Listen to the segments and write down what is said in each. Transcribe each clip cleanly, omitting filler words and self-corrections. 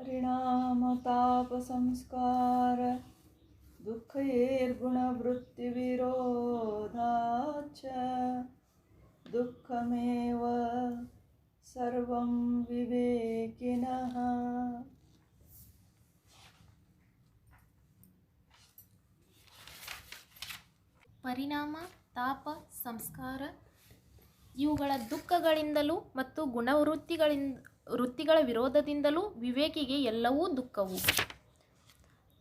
परिणामतापसंस्कार दुःखैर्गुणवृत्तिविरोधाच्च दुःखमेव सर्वं विवेकिनः। ಪರಿಣಾಮ, ತಾಪ, ಸಂಸ್ಕಾರ ಇವುಗಳ ದುಃಖಗಳಿಂದಲೂ ಮತ್ತು ವೃತ್ತಿಗಳ ವಿರೋಧದಿಂದಲೂ ವಿವೇಕಿಗೆ ಎಲ್ಲವೂ ದುಃಖವು.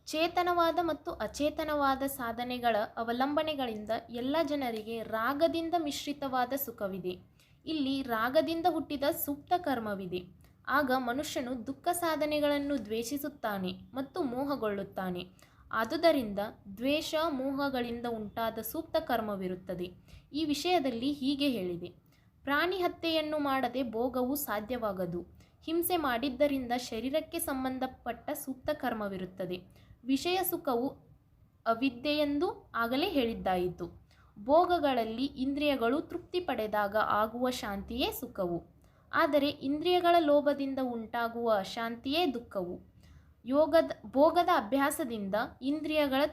ಚೇತನವಾದ ಮತ್ತು ಅಚೇತನವಾದ ಸಾಧನೆಗಳ ಅವಲಂಬನೆಗಳಿಂದ ಎಲ್ಲ ಜನರಿಗೆ ರಾಗದಿಂದ ಮಿಶ್ರಿತವಾದ ಸುಖವಿದೆ. ಇಲ್ಲಿ ರಾಗದಿಂದ ಹುಟ್ಟಿದ ಸುಪ್ತ ಕರ್ಮವಿದೆ. ಆಗ ಮನುಷ್ಯನು ದುಃಖ ಸಾಧನೆಗಳನ್ನು ದ್ವೇಷಿಸುತ್ತಾನೆ ಮತ್ತು ಮೋಹಗೊಳ್ಳುತ್ತಾನೆ. ಆದುದರಿಂದ ದ್ವೇಷ ಮೋಹಗಳಿಂದ ಉಂಟಾದ ಸೂಕ್ತ ಕರ್ಮವಿರುತ್ತದೆ. ಈ ವಿಷಯದಲ್ಲಿ ಹೀಗೆ ಹೇಳಿದೆ: ಪ್ರಾಣಿ ಹತ್ಯೆಯನ್ನು ಮಾಡದೆ ಭೋಗವು ಸಾಧ್ಯವಾಗದು. ಹಿಂಸೆ ಮಾಡಿದ್ದರಿಂದ ಶರೀರಕ್ಕೆ ಸಂಬಂಧಪಟ್ಟ ಸೂಕ್ತ ಕರ್ಮವಿರುತ್ತದೆ. ವಿಷಯ ಸುಖವು ಅವಿದ್ಯೆಯೆಂದು ಆಗಲೇ ಹೇಳಿದ್ದಾಯಿತು. ಭೋಗಗಳಲ್ಲಿ ಇಂದ್ರಿಯಗಳು ತೃಪ್ತಿ ಪಡೆದಾಗ ಆಗುವ ಶಾಂತಿಯೇ ಸುಖವು. ಆದರೆ ಇಂದ್ರಿಯಗಳ ಲೋಭದಿಂದ ಉಂಟಾಗುವ ಅಶಾಂತಿಯೇ ದುಃಖವು. ಭೋಗದ ಅಭ್ಯಾಸದಿಂದ ಇಂದ್ರಿಯಗಳ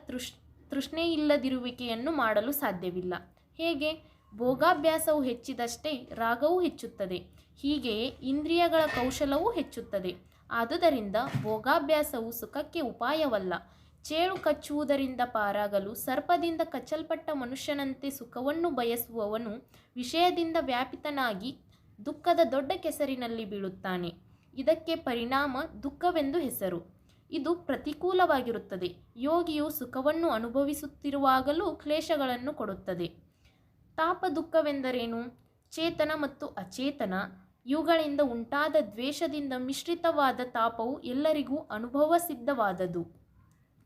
ತೃಷ್ಣೆಯಿಲ್ಲದಿರುವಿಕೆಯನ್ನು ಮಾಡಲು ಸಾಧ್ಯವಿಲ್ಲ. ಹೇಗೆ? ಭೋಗಾಭ್ಯಾಸವು ಹೆಚ್ಚಿದಷ್ಟೇ ರಾಗವೂ ಹೆಚ್ಚುತ್ತದೆ. ಹೀಗೆಯೇ ಇಂದ್ರಿಯಗಳ ಕೌಶಲವೂ ಹೆಚ್ಚುತ್ತದೆ. ಆದುದರಿಂದ ಭೋಗಾಭ್ಯಾಸವು ಸುಖಕ್ಕೆ ಉಪಾಯವಲ್ಲ. ಚೇಳು ಕಚ್ಚುವುದರಿಂದ ಪಾರಾಗಲು ಸರ್ಪದಿಂದ ಕಚ್ಚಲ್ಪಟ್ಟ ಮನುಷ್ಯನಂತೆ ಸುಖವನ್ನು ಬಯಸುವವನು ವಿಷಯದಿಂದ ವ್ಯಾಪಿತನಾಗಿ ದುಃಖದ ದೊಡ್ಡ ಕೆಸರಿನಲ್ಲಿ ಬೀಳುತ್ತಾನೆ. ಇದಕ್ಕೆ ಪರಿಣಾಮ ದುಃಖವೆಂದು ಹೆಸರು. ಇದು ಪ್ರತಿಕೂಲವಾಗಿರುತ್ತದೆ. ಯೋಗಿಯು ಸುಖವನ್ನು ಅನುಭವಿಸುತ್ತಿರುವಾಗಲೂ ಕ್ಲೇಶಗಳನ್ನು ಕೊಡುತ್ತದೆ. ತಾಪ ದುಃಖವೆಂದರೇನು? ಚೇತನ ಮತ್ತು ಅಚೇತನ ಇವುಗಳಿಂದ ಉಂಟಾದ ದ್ವೇಷದಿಂದ ಮಿಶ್ರಿತವಾದ ತಾಪವು ಎಲ್ಲರಿಗೂ ಅನುಭವಸಿದ್ಧವಾದದು.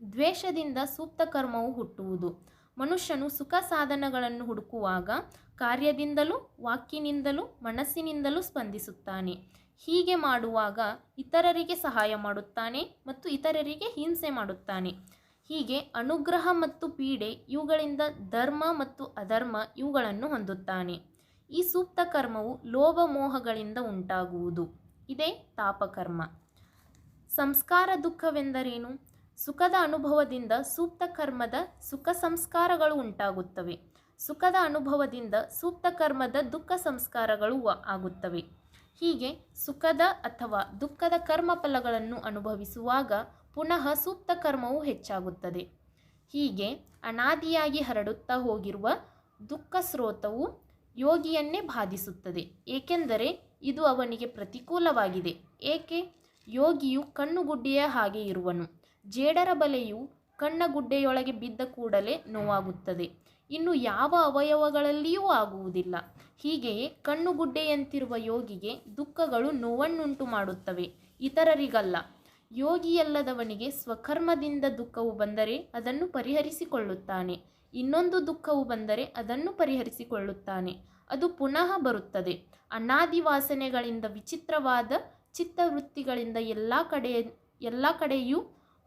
ದ್ವೇಷದಿಂದ ಸೂಕ್ತ ಕರ್ಮವು ಹುಟ್ಟುವುದು. ಮನುಷ್ಯನು ಸುಖ ಸಾಧನಗಳನ್ನು ಹುಡುಕುವಾಗ ಕಾರ್ಯದಿಂದಲೂ ವಾಕ್ಯನಿಂದಲೂ ಮನಸ್ಸಿನಿಂದಲೂ ಸ್ಪಂದಿಸುತ್ತಾನೆ. ಹೀಗೆ ಮಾಡುವಾಗ ಇತರರಿಗೆ ಸಹಾಯ ಮಾಡುತ್ತಾನೆ ಮತ್ತು ಇತರರಿಗೆ ಹಿಂಸೆ ಮಾಡುತ್ತಾನೆ. ಹೀಗೆ ಅನುಗ್ರಹ ಮತ್ತು ಪೀಡೆ ಇವುಗಳಿಂದ ಧರ್ಮ ಮತ್ತು ಅಧರ್ಮ ಇವುಗಳನ್ನು ಹೊಂದುತ್ತಾನೆ. ಈ ಸೂಕ್ತ ಕರ್ಮವು ಲೋಭ ಮೋಹಗಳಿಂದ ಉಂಟಾಗುವುದು. ಇದೇ ತಾಪಕರ್ಮ. ಸಂಸ್ಕಾರ ದುಃಖವೆಂದರೇನು? ಸುಖದ ಅನುಭವದಿಂದ ಸೂಕ್ತ ಕರ್ಮದ ಸುಖ ಸಂಸ್ಕಾರಗಳು ಉಂಟಾಗುತ್ತವೆ. ಸುಖದ ಅನುಭವದಿಂದ ಸೂಕ್ತ ಕರ್ಮದ ದುಃಖ ಸಂಸ್ಕಾರಗಳು ಆಗುತ್ತವೆ. ಹೀಗೆ ಸುಖದ ಅಥವಾ ದುಃಖದ ಕರ್ಮಫಲಗಳನ್ನು ಅನುಭವಿಸುವಾಗ ಪುನಃ ಸೂಕ್ತ ಕರ್ಮವು ಹೆಚ್ಚಾಗುತ್ತದೆ. ಹೀಗೆ ಅನಾದಿಯಾಗಿ ಹರಡುತ್ತಾ ಹೋಗಿರುವ ದುಃಖ ಸ್ರೋತವು ಯೋಗಿಯನ್ನೇ ಬಾಧಿಸುತ್ತದೆ. ಏಕೆಂದರೆ ಇದು ಅವನಿಗೆ ಪ್ರತಿಕೂಲವಾಗಿದೆ. ಏಕೆ? ಯೋಗಿಯು ಕಣ್ಣುಗುಡ್ಡೆಯ ಹಾಗೆ ಇರುವನು. ಜೇಡರ ಬಲೆಯು ಕಣ್ಣಗುಡ್ಡೆಯೊಳಗೆ ಬಿದ್ದ ಕೂಡಲೇ ನೋವಾಗುತ್ತದೆ. ಇನ್ನು ಯಾವ ಅವಯವಗಳಲ್ಲಿಯೂ ಆಗುವುದಿಲ್ಲ. ಹೀಗೆಯೇ ಕಣ್ಣುಗುಡ್ಡೆಯಂತಿರುವ ಯೋಗಿಗೆ ದುಃಖಗಳು ನೋವನ್ನುಂಟು ಮಾಡುತ್ತವೆ, ಇತರರಿಗಲ್ಲ. ಯೋಗಿಯಲ್ಲದವನಿಗೆ ಸ್ವಕರ್ಮದಿಂದ ದುಃಖವು ಬಂದರೆ ಅದನ್ನು ಪರಿಹರಿಸಿಕೊಳ್ಳುತ್ತಾನೆ. ಇನ್ನೊಂದು ದುಃಖವು ಬಂದರೆ ಅದನ್ನು ಪರಿಹರಿಸಿಕೊಳ್ಳುತ್ತಾನೆ. ಅದು ಪುನಃ ಬರುತ್ತದೆ. ಅನಾದಿ ವಾಸನೆಗಳಿಂದ ವಿಚಿತ್ರವಾದ ಚಿತ್ತವೃತ್ತಿಗಳಿಂದ ಎಲ್ಲ ಕಡೆಯೂ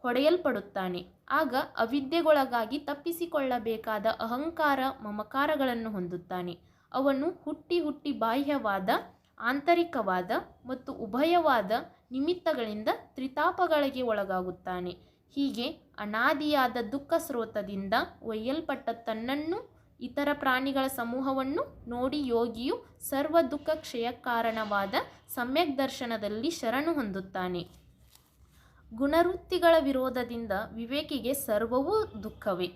ಹೊಡೆಯಲ್ಪಡುತ್ತಾನೆ. ಆಗ ಅವಿದ್ಯೆಗೊಳಗಾಗಿ ತಪ್ಪಿಸಿಕೊಳ್ಳಬೇಕಾದ ಅಹಂಕಾರ ಮಮಕಾರಗಳನ್ನು ಹೊಂದುತ್ತಾನೆ. ಅವನು ಹುಟ್ಟಿ ಹುಟ್ಟಿ ಬಾಹ್ಯವಾದ, ಆಂತರಿಕವಾದ ಮತ್ತು ಉಭಯವಾದ ನಿಮಿತ್ತಗಳಿಂದ ತ್ರಿತಾಪಗಳಿಗೆ ಒಳಗಾಗುತ್ತಾನೆ. ಹೀಗೆ ಅನಾದಿಯಾದ ದುಃಖ ಸ್ರೋತದಿಂದ ಒಯ್ಯಲ್ಪಟ್ಟ ತನ್ನನ್ನು ಇತರ ಪ್ರಾಣಿಗಳ ಸಮೂಹವನ್ನು ನೋಡಿ ಯೋಗಿಯು ಸರ್ವ ದುಃಖ ಕ್ಷಯಕಾರಣವಾದ ಸಮ್ಯಕ್ ದರ್ಶನದಲ್ಲಿ ಶರಣು ಹೊಂದುತ್ತಾನೆ. ಗುಣವೃತ್ತಿಗಳ ವಿರೋಧದಿಂದ ವಿವೇಕಿಗೆ ಸರ್ವವೂ ದುಃಖವೇ.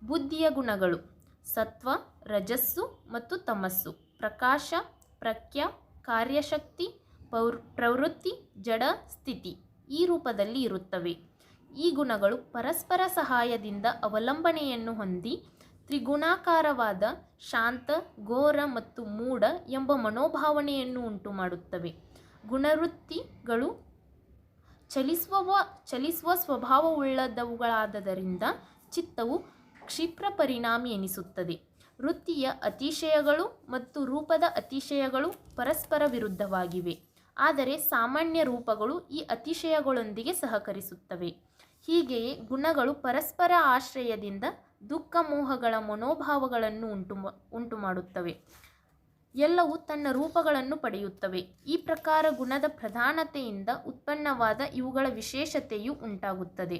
ಬುದ್ಧಿಯ ಗುಣಗಳು ಸತ್ವ, ರಜಸ್ಸು ಮತ್ತು ತಮಸ್ಸು, ಪ್ರಕಾಶ, ಪ್ರಜ್ಞ, ಕಾರ್ಯಶಕ್ತಿ, ಪ್ರವೃತ್ತಿ, ಜಡ, ಸ್ಥಿತಿ ಈ ರೂಪದಲ್ಲಿ ಇರುತ್ತವೆ. ಈ ಗುಣಗಳು ಪರಸ್ಪರ ಸಹಾಯದಿಂದ ಅವಲಂಬನೆಯನ್ನು ಹೊಂದಿ ತ್ರಿಗುಣಾಕಾರವಾದ ಶಾಂತ, ಘೋರ ಮತ್ತು ಮೂಢ ಎಂಬ ಮನೋಭಾವನೆಯನ್ನು ಉಂಟುಮಾಡುತ್ತವೆ. ಗುಣವೃತ್ತಿಗಳು ಚಲಿಸುವ ಸ್ವಭಾವವುಳ್ಳವುಗಳಾದ್ದರಿಂದ ಚಿತ್ತವು ಕ್ಷಿಪ್ರ ಪರಿಣಾಮಿ ಎನಿಸುತ್ತದೆ. ವೃತ್ತಿಯ ಅತಿಶಯಗಳು ಮತ್ತು ರೂಪದ ಅತಿಶಯಗಳು ಪರಸ್ಪರ ವಿರುದ್ಧವಾಗಿವೆ. ಆದರೆ ಸಾಮಾನ್ಯ ರೂಪಗಳು ಈ ಅತಿಶಯಗಳೊಂದಿಗೆ ಸಹಕರಿಸುತ್ತವೆ. ಹೀಗೆಯೇ ಗುಣಗಳು ಪರಸ್ಪರ ಆಶ್ರಯದಿಂದ ದುಃಖ ಮೋಹಗಳ ಮನೋಭಾವಗಳನ್ನು ಉಂಟುಮಾಡುತ್ತವೆ. ಎಲ್ಲವೂ ತನ್ನ ರೂಪಗಳನ್ನು ಪಡೆಯುತ್ತವೆ. ಈ ಪ್ರಕಾರ ಗುಣದ ಪ್ರಧಾನತೆಯಿಂದ ಉತ್ಪನ್ನವಾದ ಇವುಗಳ ವಿಶೇಷತೆಯು ಉಂಟಾಗುತ್ತದೆ.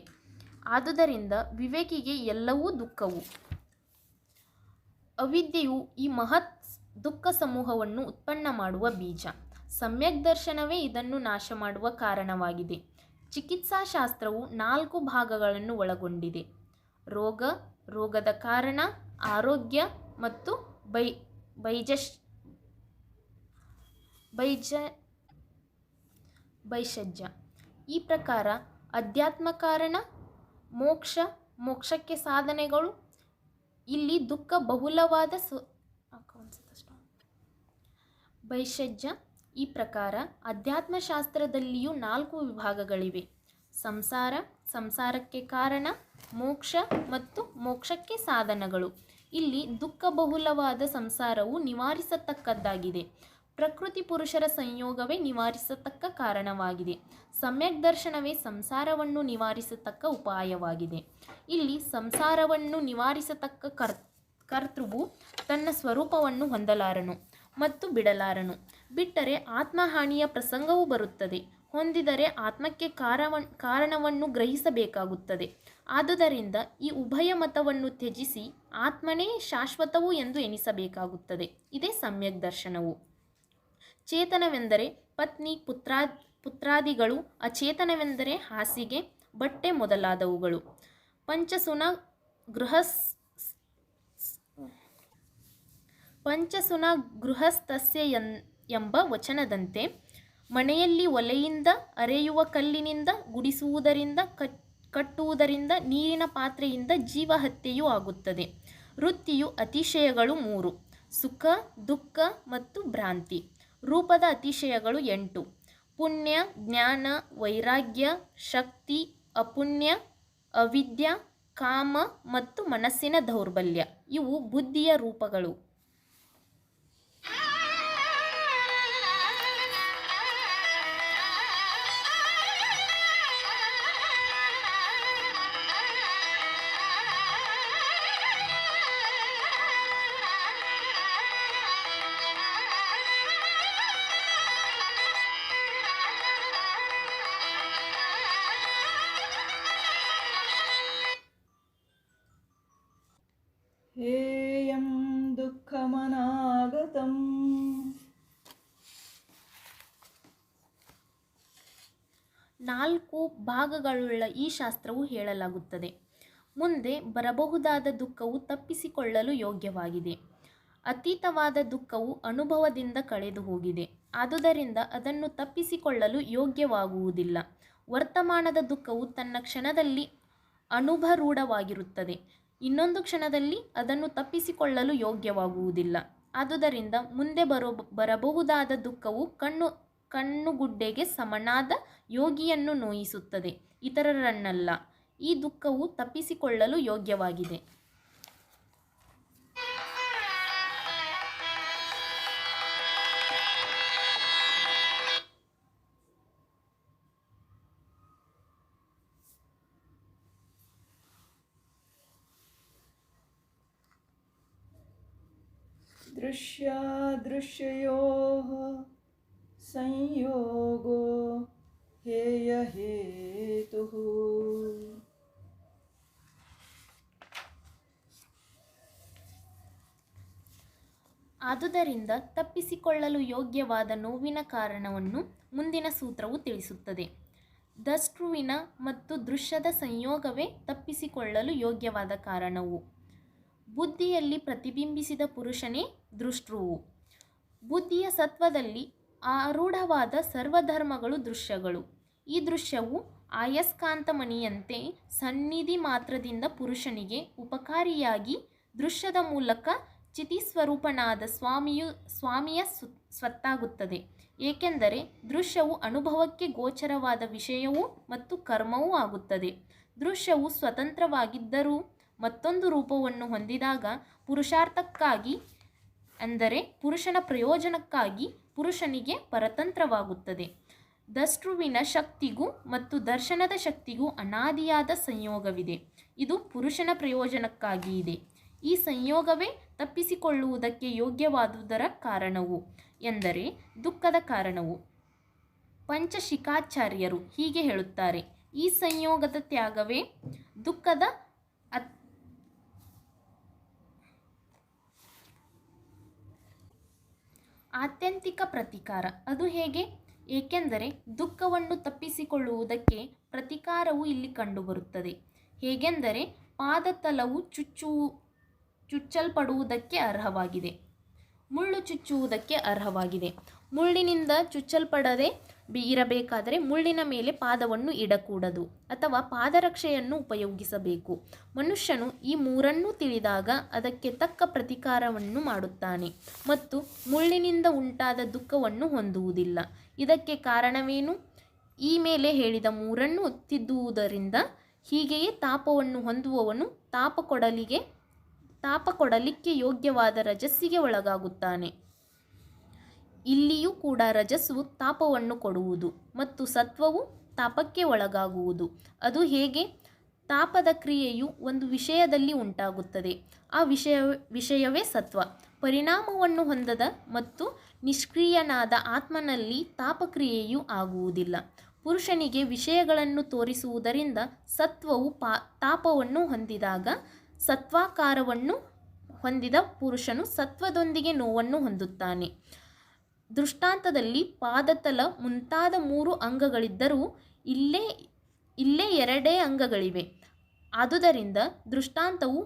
ಆದುದರಿಂದ ವಿವೇಕಿಗೆ ಎಲ್ಲವೂ ದುಃಖವು. ಅವಿದ್ಯೆಯು ಈ ಮಹತ್ ದುಃಖ ಸಮೂಹವನ್ನು ಉತ್ಪನ್ನ ಮಾಡುವ ಬೀಜ. ಸಮ್ಯಕ್ ದರ್ಶನವೇ ಇದನ್ನು ನಾಶ ಮಾಡುವ ಕಾರಣವಾಗಿದೆ. ಚಿಕಿತ್ಸಾಶಾಸ್ತ್ರವು 4 ಭಾಗಗಳನ್ನು ಒಳಗೊಂಡಿದೆ: ರೋಗ, ರೋಗದ ಕಾರಣ, ಆರೋಗ್ಯ ಮತ್ತು ಭೈಷಜ್ಯ. ಈ ಪ್ರಕಾರ ಅಧ್ಯಾತ್ಮ ಕಾರಣ, ಮೋಕ್ಷ, ಮೋಕ್ಷಕ್ಕೆ ಸಾಧನೆಗಳು. ಇಲ್ಲಿ ದುಃಖ ಬಹುಲವಾದ ಭೈಷಜ್ಯ. ಈ ಪ್ರಕಾರ ಅಧ್ಯಾತ್ಮಶಾಸ್ತ್ರದಲ್ಲಿಯೂ 4 ವಿಭಾಗಗಳಿವೆ: ಸಂಸಾರ, ಸಂಸಾರಕ್ಕೆ ಕಾರಣ, ಮೋಕ್ಷ ಮತ್ತು ಮೋಕ್ಷಕ್ಕೆ ಸಾಧನಗಳು. ಇಲ್ಲಿ ದುಃಖ ಬಹುಲವಾದ ಸಂಸಾರವು ನಿವಾರಿಸತಕ್ಕದ್ದಾಗಿದೆ. ಪ್ರಕೃತಿ ಪುರುಷರ ಸಂಯೋಗವೇ ನಿವಾರಿಸತಕ್ಕ ಕಾರಣವಾಗಿದೆ. ಸಮ್ಯಕ್ ದರ್ಶನವೇ ಸಂಸಾರವನ್ನು ನಿವಾರಿಸತಕ್ಕ ಉಪಾಯವಾಗಿದೆ. ಇಲ್ಲಿ ಸಂಸಾರವನ್ನು ನಿವಾರಿಸತಕ್ಕ ಕರ್ತೃವು ತನ್ನ ಸ್ವರೂಪವನ್ನು ಹೊಂದಲಾರನು ಮತ್ತು ಬಿಡಲಾರನು. ಬಿಟ್ಟರೆ ಆತ್ಮಹಾನಿಯ ಪ್ರಸಂಗವೂ ಬರುತ್ತದೆ. ಹೊಂದಿದರೆ ಆತ್ಮಕ್ಕೆ ಕಾರಣವನ್ನು ಗ್ರಹಿಸಬೇಕಾಗುತ್ತದೆ. ಆದುದರಿಂದ ಈ ಉಭಯ ಮತವನ್ನು ತ್ಯಜಿಸಿ ಆತ್ಮನೇ ಶಾಶ್ವತವು ಎಂದು ಎನಿಸಬೇಕಾಗುತ್ತದೆ. ಇದೇ ಸಮ್ಯಕ್ ದರ್ಶನವು. ಚೇತನವೆಂದರೆ ಪತ್ನಿ, ಪುತ್ರಾದಿಗಳು. ಅಚೇತನವೆಂದರೆ ಹಾಸಿಗೆ, ಬಟ್ಟೆ ಮೊದಲಾದವುಗಳು. ಪಂಚಸುನ ಗೃಹಸ್ಥಸ್ಯ ಎಂಬ ವಚನದಂತೆ ಮನೆಯಲ್ಲಿ ಒಲೆಯಿಂದ, ಅರೆಯುವ ಕಲ್ಲಿನಿಂದ, ಗುಡಿಸುವುದರಿಂದ, ಕಟ್ಟುವುದರಿಂದ, ನೀರಿನ ಪಾತ್ರೆಯಿಂದ ಜೀವಹತ್ಯೆಯೂ ಆಗುತ್ತದೆ. ವೃತ್ತಿಯು ಅತಿಶಯಗಳು 3: ಸುಖ, ದುಃಖ ಮತ್ತು ಭ್ರಾಂತಿ. ರೂಪದ ಅತಿಶಯಗಳು 8: ಪುಣ್ಯ, ಜ್ಞಾನ, ವೈರಾಗ್ಯ, ಶಕ್ತಿ, ಅಪುಣ್ಯ, ಅವಿದ್ಯ, ಕಾಮ ಮತ್ತು ಮನಸ್ಸಿನ ದೌರ್ಬಲ್ಯ. ಇವು ಬುದ್ಧಿಯ ರೂಪಗಳು. ಹೇಯಂ ದುಃಖಮನಾಗತಂ. ನಾಲ್ಕು ಭಾಗಗಳುಳ್ಳ ಈ ಶಾಸ್ತ್ರವು ಹೇಳಲಾಗುತ್ತದೆ: ಮುಂದೆ ಬರಬಹುದಾದ ದುಃಖವು ತಪ್ಪಿಸಿಕೊಳ್ಳಲು ಯೋಗ್ಯವಾಗಿದೆ. ಅತೀತವಾದ ದುಃಖವು ಅನುಭವದಿಂದ ಕಳೆದು ಹೋಗಿದೆ. ಆದುದರಿಂದ ಅದನ್ನು ತಪ್ಪಿಸಿಕೊಳ್ಳಲು ಯೋಗ್ಯವಾಗುವುದಿಲ್ಲ. ವರ್ತಮಾನದ ದುಃಖವು ತನ್ನ ಕ್ಷಣದಲ್ಲಿ ಅನುಭರೂಢವಾಗಿರುತ್ತದೆ. ಇನ್ನೊಂದು ಕ್ಷಣದಲ್ಲಿ ಅದನ್ನು ತಪ್ಪಿಸಿಕೊಳ್ಳಲು ಯೋಗ್ಯವಾಗುವುದಿಲ್ಲ. ಆದುದರಿಂದ ಮುಂದೆ ಬರಬಹುದಾದ ದುಃಖವು ಕಣ್ಣುಗುಡ್ಡೆಗೆ ಸಮನಾದ ಯೋಗಿಯನ್ನು ನೋಯಿಸುತ್ತದೆ, ಇತರರನ್ನಲ್ಲ. ಈ ದುಃಖವು ತಪ್ಪಿಸಿಕೊಳ್ಳಲು ಯೋಗ್ಯವಾಗಿದೆ. ದೃಶ್ಯಾದೃಶ್ಯಯೋಃ ಸಂಯೋಗೋ ಹೇಯ ಹೇತುಃ. ಆದುದರಿಂದ ತಪ್ಪಿಸಿಕೊಳ್ಳಲು ಯೋಗ್ಯವಾದ ನೋವಿನ ಕಾರಣವನ್ನು ಮುಂದಿನ ಸೂತ್ರವು ತಿಳಿಸುತ್ತದೆ. ದ್ರಷ್ಟೃವಿನ ಮತ್ತು ದೃಶ್ಯದ ಸಂಯೋಗವೇ ತಪ್ಪಿಸಿಕೊಳ್ಳಲು ಯೋಗ್ಯವಾದ ಕಾರಣವು. ಬುದ್ಧಿಯಲ್ಲಿ ಪ್ರತಿಬಿಂಬಿಸಿದ ಪುರುಷನೇ ದೃಷ್ಟೃವು. ಬುದ್ಧಿಯ ಸತ್ವದಲ್ಲಿ ಆರೂಢವಾದ ಸರ್ವಧರ್ಮಗಳು ದೃಶ್ಯಗಳು. ಈ ದೃಶ್ಯವು ಆಯಸ್ಕಾಂತಮಣಿಯಂತೆ ಸನ್ನಿಧಿ ಮಾತ್ರದಿಂದ ಪುರುಷನಿಗೆ ಉಪಕಾರಿಯಾಗಿ ದೃಶ್ಯದ ಮೂಲಕ ಚಿತಿಸ್ವರೂಪನಾದ ಸ್ವಾಮಿಯ ಸ್ವತ್ತಾಗುತ್ತದೆ. ಏಕೆಂದರೆ ದೃಶ್ಯವು ಅನುಭವಕ್ಕೆ ಗೋಚರವಾದ ವಿಷಯವೂ ಮತ್ತು ಕರ್ಮವೂ ಆಗುತ್ತದೆ. ದೃಶ್ಯವು ಸ್ವತಂತ್ರವಾಗಿದ್ದರೂ ಮತ್ತೊಂದು ರೂಪವನ್ನು ಹೊಂದಿದಾಗ ಪುರುಷಾರ್ಥಕ್ಕಾಗಿ, ಅಂದರೆ ಪುರುಷನ ಪ್ರಯೋಜನಕ್ಕಾಗಿ ಪುರುಷನಿಗೆ ಪರತಂತ್ರವಾಗುತ್ತದೆ. ದ್ರಷ್ಟೃವಿನ ಶಕ್ತಿಗೂ ಮತ್ತು ದರ್ಶನದ ಶಕ್ತಿಗೂ ಅನಾದಿಯಾದ ಸಂಯೋಗವಿದೆ. ಇದು ಪುರುಷನ ಪ್ರಯೋಜನಕ್ಕಾಗಿ ಇದೆ. ಈ ಈ ಸಂಯೋಗವೇ ತಪ್ಪಿಸಿಕೊಳ್ಳುವುದಕ್ಕೆ ಯೋಗ್ಯವಾದುದರ ಕಾರಣವು ಎಂದರೆ ದುಃಖದ ಕಾರಣವು. ಪಂಚಶಿಖಾಚಾರ್ಯರು ಹೀಗೆ ಹೇಳುತ್ತಾರೆ: ಈ ಸಂಯೋಗದ ತ್ಯಾಗವೇ ದುಃಖದ ಆತ್ಯಂತಿಕ ಪ್ರತಿಕಾರ. ಅದು ಹೇಗೆ? ಏಕೆಂದರೆ ದುಃಖವನ್ನು ತಪ್ಪಿಸಿಕೊಳ್ಳುವುದಕ್ಕೆ ಪ್ರತಿಕಾರವು ಇಲ್ಲಿ ಕಂಡುಬರುತ್ತದೆ. ಹೇಗೆಂದರೆ ಪಾದತಲವು ಚುಚ್ಚಲ್ಪಡುವುದಕ್ಕೆ ಅರ್ಹವಾಗಿದೆ, ಮುಳ್ಳು ಚುಚ್ಚುವುದಕ್ಕೆ ಅರ್ಹವಾಗಿದೆ. ಮುಳ್ಳಿನಿಂದ ಚುಚ್ಚಲ್ಪಡದೆ ಇರಬೇಕಾದರೆ ಮುಳ್ಳಿನ ಮೇಲೆ ಪಾದವನ್ನು ಇಡಕೂಡದು ಅಥವಾ ಪಾದರಕ್ಷೆಯನ್ನು ಉಪಯೋಗಿಸಬೇಕು. ಮನುಷ್ಯನು ಈ ಮೂರನ್ನೂ ತಿಳಿದಾಗ ಅದಕ್ಕೆ ತಕ್ಕ ಪ್ರತಿಕಾರವನ್ನು ಮಾಡುತ್ತಾನೆ ಮತ್ತು ಮುಳ್ಳಿನಿಂದ ಉಂಟಾದ ದುಃಖವನ್ನು ಹೊಂದುವುದಿಲ್ಲ. ಇದಕ್ಕೆ ಕಾರಣವೇನು? ಈ ಮೇಲೆ ಹೇಳಿದ ಮೂರನ್ನು ತಿದ್ದುವುದರಿಂದ ಹೀಗೆಯೇ ತಾಪವನ್ನು ಹೊಂದುವವನು ತಾಪ ಕೊಡಲಿಕ್ಕೆ ಯೋಗ್ಯವಾದ ರಜಸ್ಸಿಗೆ ಒಳಗಾಗುತ್ತಾನೆ. ಇಲ್ಲಿಯೂ ಕೂಡ ರಜಸ್ಸು ತಾಪವನ್ನು ಕೊಡುವುದು ಮತ್ತು ಸತ್ವವು ತಾಪಕ್ಕೆ ಒಳಗಾಗುವುದು. ಅದು ಹೇಗೆ? ತಾಪದ ಕ್ರಿಯೆಯು ಒಂದು ವಿಷಯದಲ್ಲಿ ಉಂಟಾಗುತ್ತದೆ. ಆ ವಿಷಯವೇ ಸತ್ವ. ಪರಿಣಾಮವನ್ನು ಹೊಂದದ ಮತ್ತು ನಿಷ್ಕ್ರಿಯನಾದ ಆತ್ಮನಲ್ಲಿ ತಾಪಕ್ರಿಯೆಯೂ ಆಗುವುದಿಲ್ಲ. ಪುರುಷನಿಗೆ ವಿಷಯಗಳನ್ನು ತೋರಿಸುವುದರಿಂದ ಸತ್ವವು ತಾಪವನ್ನು ಹೊಂದಿದಾಗ ಸತ್ವಾಕಾರವನ್ನು ಹೊಂದಿದ ಪುರುಷನು ಸತ್ವದೊಂದಿಗೆ ನೋವನ್ನು ಹೊಂದುತ್ತಾನೆ. ದೃಷ್ಟಾಂತದಲ್ಲಿ ಪಾದತಲ ಮುಂತಾದ 3 ಅಂಗಗಳಿದ್ದರೂ ಇಲ್ಲೇ 2 ಅಂಗಗಳಿವೆ. ಆದುದರಿಂದ ದೃಷ್ಟಾಂತವು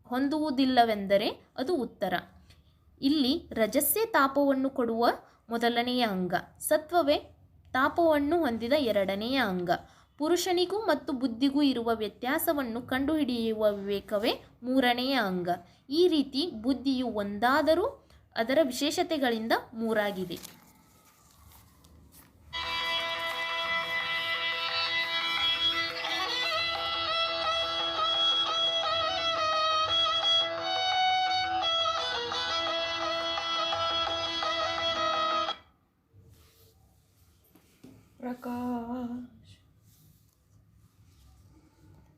ಹೊಂದುವುದಿಲ್ಲವೆಂದರೆ ಅದು ಉತ್ತರ. ಇಲ್ಲಿ ರಜಸ್ಸೇ ತಾಪವನ್ನು ಕೊಡುವ ಮೊದಲನೆಯ ಅಂಗ, ಸತ್ವವೇ ತಾಪವನ್ನು ಹೊಂದಿದ 2ನೆಯ ಅಂಗ. ಪುರುಷನಿಗೂ ಮತ್ತು ಬುದ್ಧಿಗೂ ಇರುವ ವ್ಯತ್ಯಾಸವನ್ನು ಕಂಡುಹಿಡಿಯುವ ವಿವೇಕವೇ 3ನೆಯ ಅಂಗ. ಈ ರೀತಿ ಬುದ್ಧಿಯು ಒಂದಾದರೂ ಅದರ ವಿಶೇಷತೆಗಳಿಂದ 3ಆಗಿದೆ.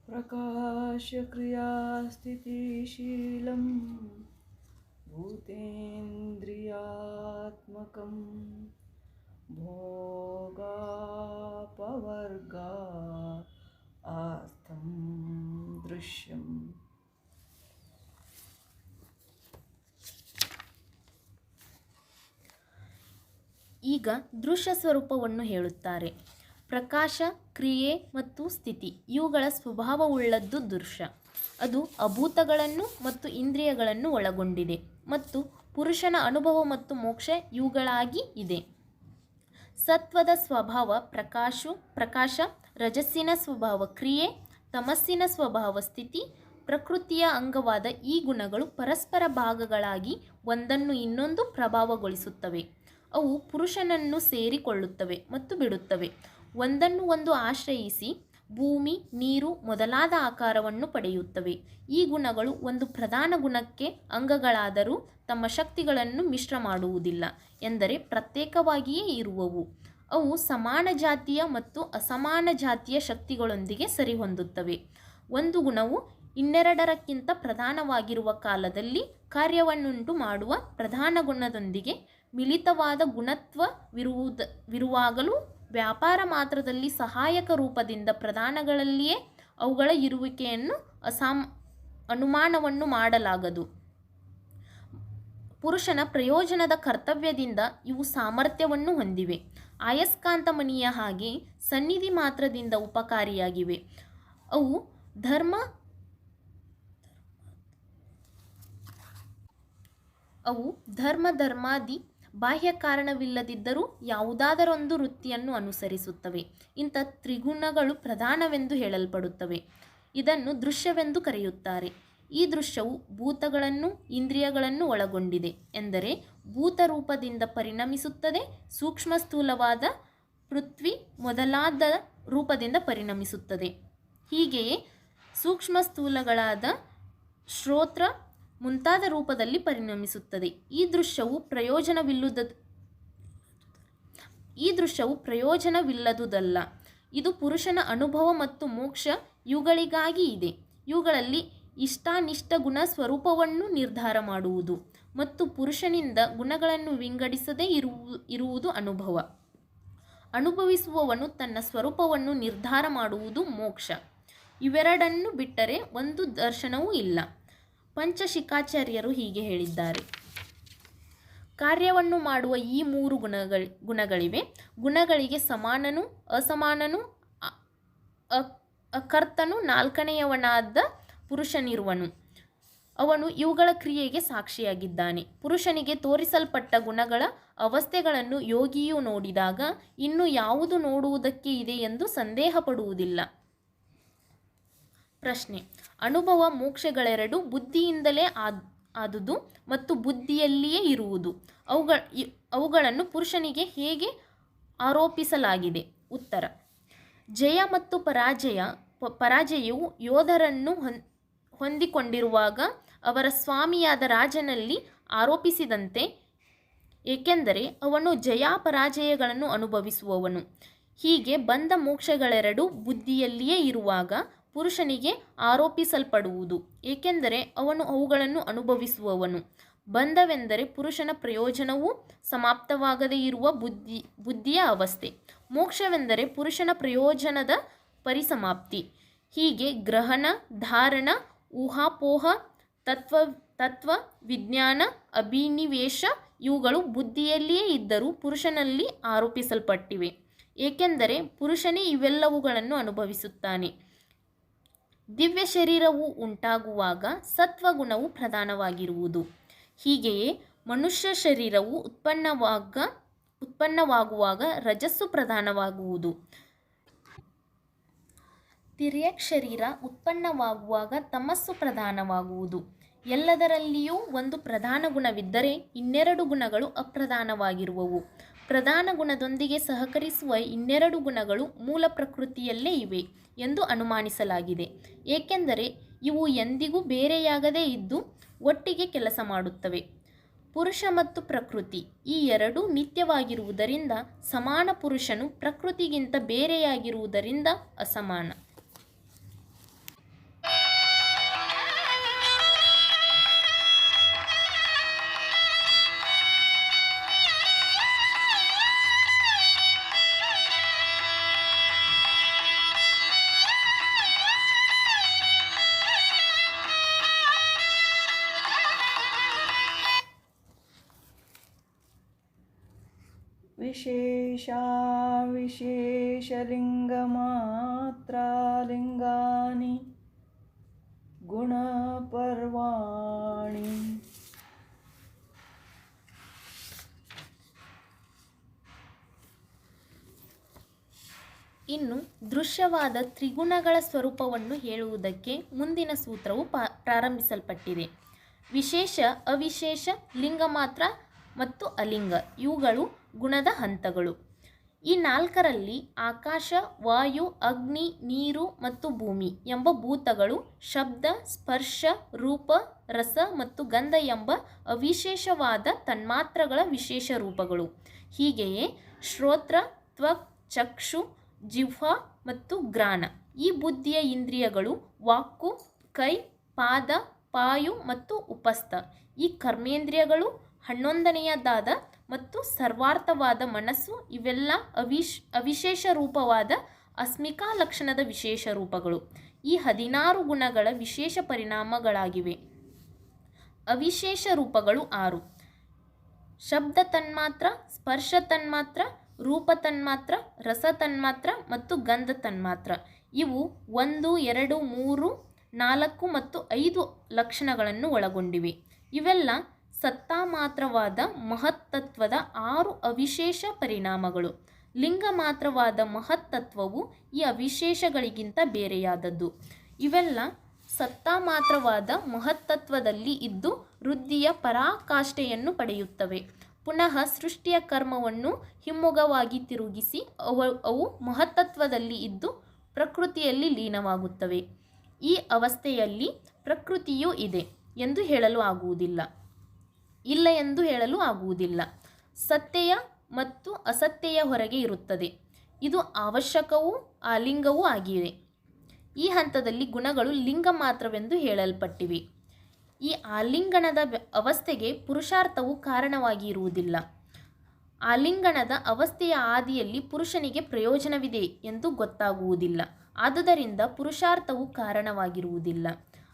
प्रकाश क्रिया स्थितिशीलं भूतेन्द्रियात्मकं भोगापवर्गा आस्थं दृश्यम्. ಈಗ ದೃಶ್ಯ ಸ್ವರೂಪವನ್ನು ಹೇಳುತ್ತಾರೆ. ಪ್ರಕಾಶ, ಕ್ರಿಯೆ ಮತ್ತು ಸ್ಥಿತಿ ಇವುಗಳ ಸ್ವಭಾವವುಳ್ಳದ್ದು ದೃಶ್ಯ. ಅದು ಅಭೂತಗಳನ್ನು ಮತ್ತು ಇಂದ್ರಿಯಗಳನ್ನು ಒಳಗೊಂಡಿದೆ ಮತ್ತು ಪುರುಷನ ಅನುಭವ ಮತ್ತು ಮೋಕ್ಷ ಇವುಗಳಾಗಿ ಇದೆ. ಸತ್ವದ ಸ್ವಭಾವ ಪ್ರಕಾಶ, ರಜಸ್ಸಿನ ಸ್ವಭಾವ ಕ್ರಿಯೆ, ತಮಸ್ಸಿನ ಸ್ವಭಾವ ಸ್ಥಿತಿ. ಪ್ರಕೃತಿಯ ಅಂಗವಾದ ಈ ಗುಣಗಳು ಪರಸ್ಪರ ಭಾಗಗಳಾಗಿ ಒಂದನ್ನು ಇನ್ನೊಂದು ಪ್ರಭಾವಗೊಳಿಸುತ್ತವೆ. ಅವು ಪುರುಷನನ್ನು ಸೇರಿಕೊಳ್ಳುತ್ತವೆ ಮತ್ತು ಬಿಡುತ್ತವೆ. ಒಂದನ್ನು ಒಂದು ಆಶ್ರಯಿಸಿ ಭೂಮಿ, ನೀರು ಮೊದಲಾದ ಆಕಾರವನ್ನು ಪಡೆಯುತ್ತವೆ. ಈ ಗುಣಗಳು ಒಂದು ಪ್ರಧಾನ ಗುಣಕ್ಕೆ ಅಂಗಗಳಾದರೂ ತಮ್ಮ ಶಕ್ತಿಗಳನ್ನು ಮಿಶ್ರ ಮಾಡುವುದಿಲ್ಲ, ಎಂದರೆ ಪ್ರತ್ಯೇಕವಾಗಿಯೇ ಇರುವವು. ಅವು ಸಮಾನ ಜಾತಿಯ ಮತ್ತು ಅಸಮಾನ ಜಾತಿಯ ಶಕ್ತಿಗಳೊಂದಿಗೆ ಸರಿಹೊಂದುತ್ತವೆ. ಒಂದು ಗುಣವು ಇನ್ನೆರಡರಕ್ಕಿಂತ ಪ್ರಧಾನವಾಗಿರುವ ಕಾಲದಲ್ಲಿ ಕಾರ್ಯವನ್ನುಂಟು ಮಾಡುವ ಪ್ರಧಾನ ಗುಣದೊಂದಿಗೆ ಮಿಳಿತವಾದ ಗುಣತ್ವವಿರುವಾಗಲೂ ವ್ಯಾಪಾರ ಮಾತ್ರದಲ್ಲಿ ಸಹಾಯಕ ರೂಪದಿಂದ ಪ್ರಧಾನಗಳಲ್ಲಿಯೇ ಅವುಗಳ ಇರುವಿಕೆಯನ್ನು ಅನುಮಾನವನ್ನು ಮಾಡಲಾಗದು. ಪುರುಷನ ಪ್ರಯೋಜನದ ಕರ್ತವ್ಯದಿಂದ ಇವು ಸಾಮರ್ಥ್ಯವನ್ನು ಹೊಂದಿವೆ. ಅಯಸ್ಕಾಂತ ಮಣಿಯ ಹಾಗೆ ಸನ್ನಿಧಿ ಮಾತ್ರದಿಂದ ಉಪಕಾರಿಯಾಗಿವೆ. ಅವು ಧರ್ಮಾದಿ ಬಾಹ್ಯ ಕಾರಣವಿಲ್ಲದಿದ್ದರೂ ಯಾವುದಾದರೊಂದು ವೃತ್ತಿಯನ್ನು ಅನುಸರಿಸುತ್ತವೆ. ಇಂಥ ತ್ರಿಗುಣಗಳು ಪ್ರಧಾನವೆಂದು ಹೇಳಲ್ಪಡುತ್ತವೆ. ಇದನ್ನು ದೃಶ್ಯವೆಂದು ಕರೆಯುತ್ತಾರೆ. ಈ ದೃಶ್ಯವು ಭೂತಗಳನ್ನು ಇಂದ್ರಿಯಗಳನ್ನು ಒಳಗೊಂಡಿದೆ, ಎಂದರೆ ಭೂತ ರೂಪದಿಂದ ಪರಿಣಮಿಸುತ್ತದೆ. ಸೂಕ್ಷ್ಮ ಸ್ಥೂಲವಾದ ಪೃಥ್ವಿ ಮೊದಲಾದ ರೂಪದಿಂದ ಪರಿಣಮಿಸುತ್ತದೆ. ಹೀಗೆಯೇ ಸೂಕ್ಷ್ಮ ಸ್ಥೂಲಗಳಾದ ಶ್ರೋತ್ರ ಮುಂತಾದ ರೂಪದಲ್ಲಿ ಪರಿಣಮಿಸುತ್ತದೆ. ಈ ದೃಶ್ಯವು ಪ್ರಯೋಜನವಿಲ್ಲದುದಲ್ಲ. ಇದು ಪುರುಷನ ಅನುಭವ ಮತ್ತು ಮೋಕ್ಷ ಇವುಗಳಿಗಾಗಿ ಇದೆ. ಇವುಗಳಲ್ಲಿ ಇಷ್ಟಾನಿಷ್ಟ ಗುಣ ಸ್ವರೂಪವನ್ನು ನಿರ್ಧಾರ ಮಾಡುವುದು ಮತ್ತು ಪುರುಷನಿಂದ ಗುಣಗಳನ್ನು ವಿಂಗಡಿಸದೇ ಇರುವುದು ಅನುಭವ. ಅನುಭವಿಸುವವನು ತನ್ನ ಸ್ವರೂಪವನ್ನು ನಿರ್ಧಾರ ಮಾಡುವುದು ಮೋಕ್ಷ. ಇವೆರಡನ್ನು ಬಿಟ್ಟರೆ ಒಂದು ದರ್ಶನವೂ ಇಲ್ಲ. ಪಂಚಶಿಖಾಚಾರ್ಯರು ಹೀಗೆ ಹೇಳಿದ್ದಾರೆ. ಕಾರ್ಯವನ್ನು ಮಾಡುವ ಈ ಮೂರು ಗುಣಗಳಿವೆ. ಗುಣಗಳಿಗೆ ಸಮಾನನು, ಅಸಮಾನನು, ಅಕರ್ತನು, ನಾಲ್ಕನೆಯವನಾದ ಪುರುಷನಿರುವನು. ಅವನು ಇವುಗಳ ಕ್ರಿಯೆಗೆ ಸಾಕ್ಷಿಯಾಗಿದ್ದಾನೆ. ಪುರುಷನಿಗೆ ತೋರಿಸಲ್ಪಟ್ಟ ಗುಣಗಳ ಅವಸ್ಥೆಗಳನ್ನು ಯೋಗಿಯು ನೋಡಿದಾಗ ಇನ್ನು ಯಾವುದು ನೋಡುವುದಕ್ಕೆ ಇದೆ ಎಂದು ಸಂದೇಹ ಪಡುವುದಿಲ್ಲ. ಪ್ರಶ್ನೆ: ಅನುಭವ ಮೋಕ್ಷಗಳೆರಡು ಬುದ್ಧಿಯಿಂದಲೇ ಆದುದು ಮತ್ತು ಬುದ್ಧಿಯಲ್ಲಿಯೇ ಇರುವುದು. ಅವುಗಳನ್ನು ಪುರುಷನಿಗೆ ಹೇಗೆ ಆರೋಪಿಸಲಾಗಿದೆ? ಉತ್ತರ: ಜಯ ಮತ್ತು ಪರಾಜಯವು ಯೋಧರನ್ನು ಹೊಂದಿಕೊಂಡಿರುವಾಗ ಅವರ ಸ್ವಾಮಿಯಾದ ರಾಜನಲ್ಲಿ ಆರೋಪಿಸಿದಂತೆ, ಏಕೆಂದರೆ ಅವನು ಜಯಾಪರಾಜಯಗಳನ್ನು ಅನುಭವಿಸುವವನು. ಹೀಗೆ ಬಂಧ ಮೋಕ್ಷಗಳೆರಡು ಬುದ್ಧಿಯಲ್ಲಿಯೇ ಇರುವಾಗ ಪುರುಷನಿಗೆ ಆರೋಪಿಸಲ್ಪಡುವುದು, ಏಕೆಂದರೆ ಅವನು ಅವುಗಳನ್ನು ಅನುಭವಿಸುವವನು. ಬಂಧವೆಂದರೆ ಪುರುಷನ ಪ್ರಯೋಜನವೂ ಸಮಾಪ್ತವಾಗದೇ ಇರುವ ಬುದ್ಧಿಯ ಅವಸ್ಥೆ. ಮೋಕ್ಷವೆಂದರೆ ಪುರುಷನ ಪ್ರಯೋಜನದ ಪರಿಸಮಾಪ್ತಿ. ಹೀಗೆ ಗ್ರಹಣ, ಧಾರಣ, ಊಹಾಪೋಹ, ತತ್ವ ವಿಜ್ಞಾನ, ಅಭಿನಿವೇಶ ಇವುಗಳು ಬುದ್ಧಿಯಲ್ಲಿಯೇ ಇದ್ದರೂ ಪುರುಷನಲ್ಲಿ ಆರೋಪಿಸಲ್ಪಟ್ಟಿವೆ, ಏಕೆಂದರೆ ಪುರುಷನೇ ಇವೆಲ್ಲವುಗಳನ್ನು ಅನುಭವಿಸುತ್ತಾನೆ. ದಿವ್ಯ ಶರೀರವು ಉಂಟಾಗುವಾಗ ಸತ್ವಗುಣವು ಪ್ರಧಾನವಾಗಿರುವುದು. ಹೀಗೆಯೇ ಮನುಷ್ಯ ಶರೀರವು ಉತ್ಪನ್ನವಾಗುವಾಗ ರಜಸ್ಸು ಪ್ರಧಾನವಾಗುವುದು. ತಿರ್ಯಕ್ ಶರೀರ ಉತ್ಪನ್ನವಾಗುವಾಗ ತಮಸ್ಸು ಪ್ರಧಾನವಾಗುವುದು. ಎಲ್ಲದರಲ್ಲಿಯೂ ಒಂದು ಪ್ರಧಾನ ಗುಣವಿದ್ದರೆ ಇನ್ನೆರಡು ಗುಣಗಳು ಅಪ್ರಧಾನವಾಗಿರುವವು. ಪ್ರಧಾನ ಗುಣದೊಂದಿಗೆ ಸಹಕರಿಸುವ ಇನ್ನೆರಡು ಗುಣಗಳು ಮೂಲ ಪ್ರಕೃತಿಯಲ್ಲೇ ಇವೆ ಎಂದು ಅನುಮಾನಿಸಲಾಗಿದೆ, ಏಕೆಂದರೆ ಇವು ಎಂದಿಗೂ ಬೇರೆಯಾಗದೇ ಇದ್ದು ಒಟ್ಟಿಗೆ ಕೆಲಸ ಮಾಡುತ್ತವೆ. ಪುರುಷ ಮತ್ತು ಪ್ರಕೃತಿ ಈ ಎರಡೂ ನಿತ್ಯವಾಗಿರುವುದರಿಂದ ಸಮಾನ. ಪುರುಷನು ಪ್ರಕೃತಿಗಿಂತ ಬೇರೆಯಾಗಿರುವುದರಿಂದ ಅಸಮಾನ. ವಿಶೇಷಲಿಂಗಮಾತ್ರಾಲಿಂಗಾನಿ ಗುಣಪರ್ವಾಣಿ. ಇನ್ನು ದೃಶ್ಯವಾದ ತ್ರಿಗುಣಗಳ ಸ್ವರೂಪವನ್ನು ಹೇಳುವುದಕ್ಕೆ ಮುಂದಿನ ಸೂತ್ರವು ಪ್ರಾರಂಭಿಸಲ್ಪಟ್ಟಿದೆ. ವಿಶೇಷ, ಅವಿಶೇಷ, ಲಿಂಗ ಮಾತ್ರ ಮತ್ತು ಅಲಿಂಗ ಇವುಗಳು ಗುಣದ ಹಂತಗಳು. ಈ ನಾಲ್ಕರಲ್ಲಿ ಆಕಾಶ, ವಾಯು, ಅಗ್ನಿ, ನೀರು ಮತ್ತು ಭೂಮಿ ಎಂಬ ಭೂತಗಳು ಶಬ್ದ, ಸ್ಪರ್ಶ, ರೂಪ, ರಸ ಮತ್ತು ಗಂಧ ಎಂಬ ಅವಿಶೇಷವಾದ ತನ್ಮಾತ್ರಗಳ ವಿಶೇಷ ರೂಪಗಳು. ಹೀಗೆಯೇ ಶ್ರೋತ್ರ, ತ್ವಕ್, ಚಕ್ಷು, ಜಿಹ್ವಾ ಮತ್ತು ಗ್ರಾಣ ಈ ಬುದ್ಧಿಯ ಇಂದ್ರಿಯಗಳು. ವಾಕ್ಕು, ಕೈ, ಪಾದ, ಪಾಯು ಮತ್ತು ಉಪಸ್ಥ ಈ ಕರ್ಮೇಂದ್ರಿಯಗಳು. 11ನೆಯದಾದ ಮತ್ತು ಸರ್ವಾರ್ಥವಾದ ಮನಸ್ಸು ಇವೆಲ್ಲ ಅವಿಶೇಷ ರೂಪವಾದ ಅಸ್ಮಿಕಾ ಲಕ್ಷಣದ ವಿಶೇಷ ರೂಪಗಳು. ಈ 16 ಗುಣಗಳ ವಿಶೇಷ ಪರಿಣಾಮಗಳಾಗಿವೆ. ಅವಿಶೇಷ ರೂಪಗಳು 6: ಶಬ್ದ ತನ್ಮಾತ್ರ, ಸ್ಪರ್ಶ ತನ್ಮಾತ್ರ, ರೂಪ ತನ್ಮಾತ್ರ, ರಸ ತನ್ಮಾತ್ರ ಮತ್ತು ಗಂಧ ತನ್ಮಾತ್ರ. ಇವು 1, 2, 3, 4 ಮತ್ತು 5 ಲಕ್ಷಣಗಳನ್ನು ಒಳಗೊಂಡಿವೆ. ಇವೆಲ್ಲ ಸತ್ತಾ ಮಾತ್ರವಾದ ಮಹತ್ತತ್ವದ 6 ಅವಿಶೇಷ ಪರಿಣಾಮಗಳು. ಲಿಂಗ ಮಾತ್ರವಾದ ಮಹತ್ತತ್ವವು ಈ ಅವಿಶೇಷಗಳಿಗಿಂತ ಬೇರೆಯಾದದ್ದು. ಇವೆಲ್ಲ ಸತ್ತಾ ಮಾತ್ರವಾದ ಮಹತ್ತತ್ವದಲ್ಲಿ ಇದ್ದು ವೃದ್ಧಿಯ ಪರಾಕಾಷ್ಠೆಯನ್ನು ಪಡೆಯುತ್ತವೆ. ಪುನಃ ಸೃಷ್ಟಿಯ ಕರ್ಮವನ್ನು ಹಿಮ್ಮುಖವಾಗಿ ತಿರುಗಿಸಿ ಅವು ಮಹತ್ತತ್ವದಲ್ಲಿ ಇದ್ದು ಪ್ರಕೃತಿಯಲ್ಲಿ ಲೀನವಾಗುತ್ತವೆ. ಈ ಅವಸ್ಥೆಯಲ್ಲಿ ಪ್ರಕೃತಿಯೂ ಇದೆ ಎಂದು ಹೇಳಲು ಆಗುವುದಿಲ್ಲ, ಇಲ್ಲ ಎಂದು ಹೇಳಲು ಆಗುವುದಿಲ್ಲ. ಸತ್ಯೆಯ ಮತ್ತು ಅಸತ್ಯೆಯ ಹೊರಗೆ ಇರುತ್ತದೆ. ಇದು ಅವಶ್ಯಕವೂ ಅಲಿಂಗವೂ ಆಗಿದೆ. ಈ ಹಂತದಲ್ಲಿ ಗುಣಗಳು ಲಿಂಗ ಮಾತ್ರವೆಂದು ಹೇಳಲ್ಪಟ್ಟಿವೆ. ಈ ಆಲಿಂಗನದ ಅವಸ್ಥೆಗೆ ಪುರುಷಾರ್ಥವು ಕಾರಣವಾಗಿ ಇರುವುದಿಲ್ಲ. ಆಲಿಂಗನದ ಅವಸ್ಥೆಯ ಆದಿಯಲ್ಲಿ ಪುರುಷನಿಗೆ ಪ್ರಯೋಜನವಿದೆ ಎಂದು ಗೊತ್ತಾಗುವುದಿಲ್ಲ. ಆದುದರಿಂದ ಪುರುಷಾರ್ಥವು ಕಾರಣವಾಗಿರುವುದಿಲ್ಲ.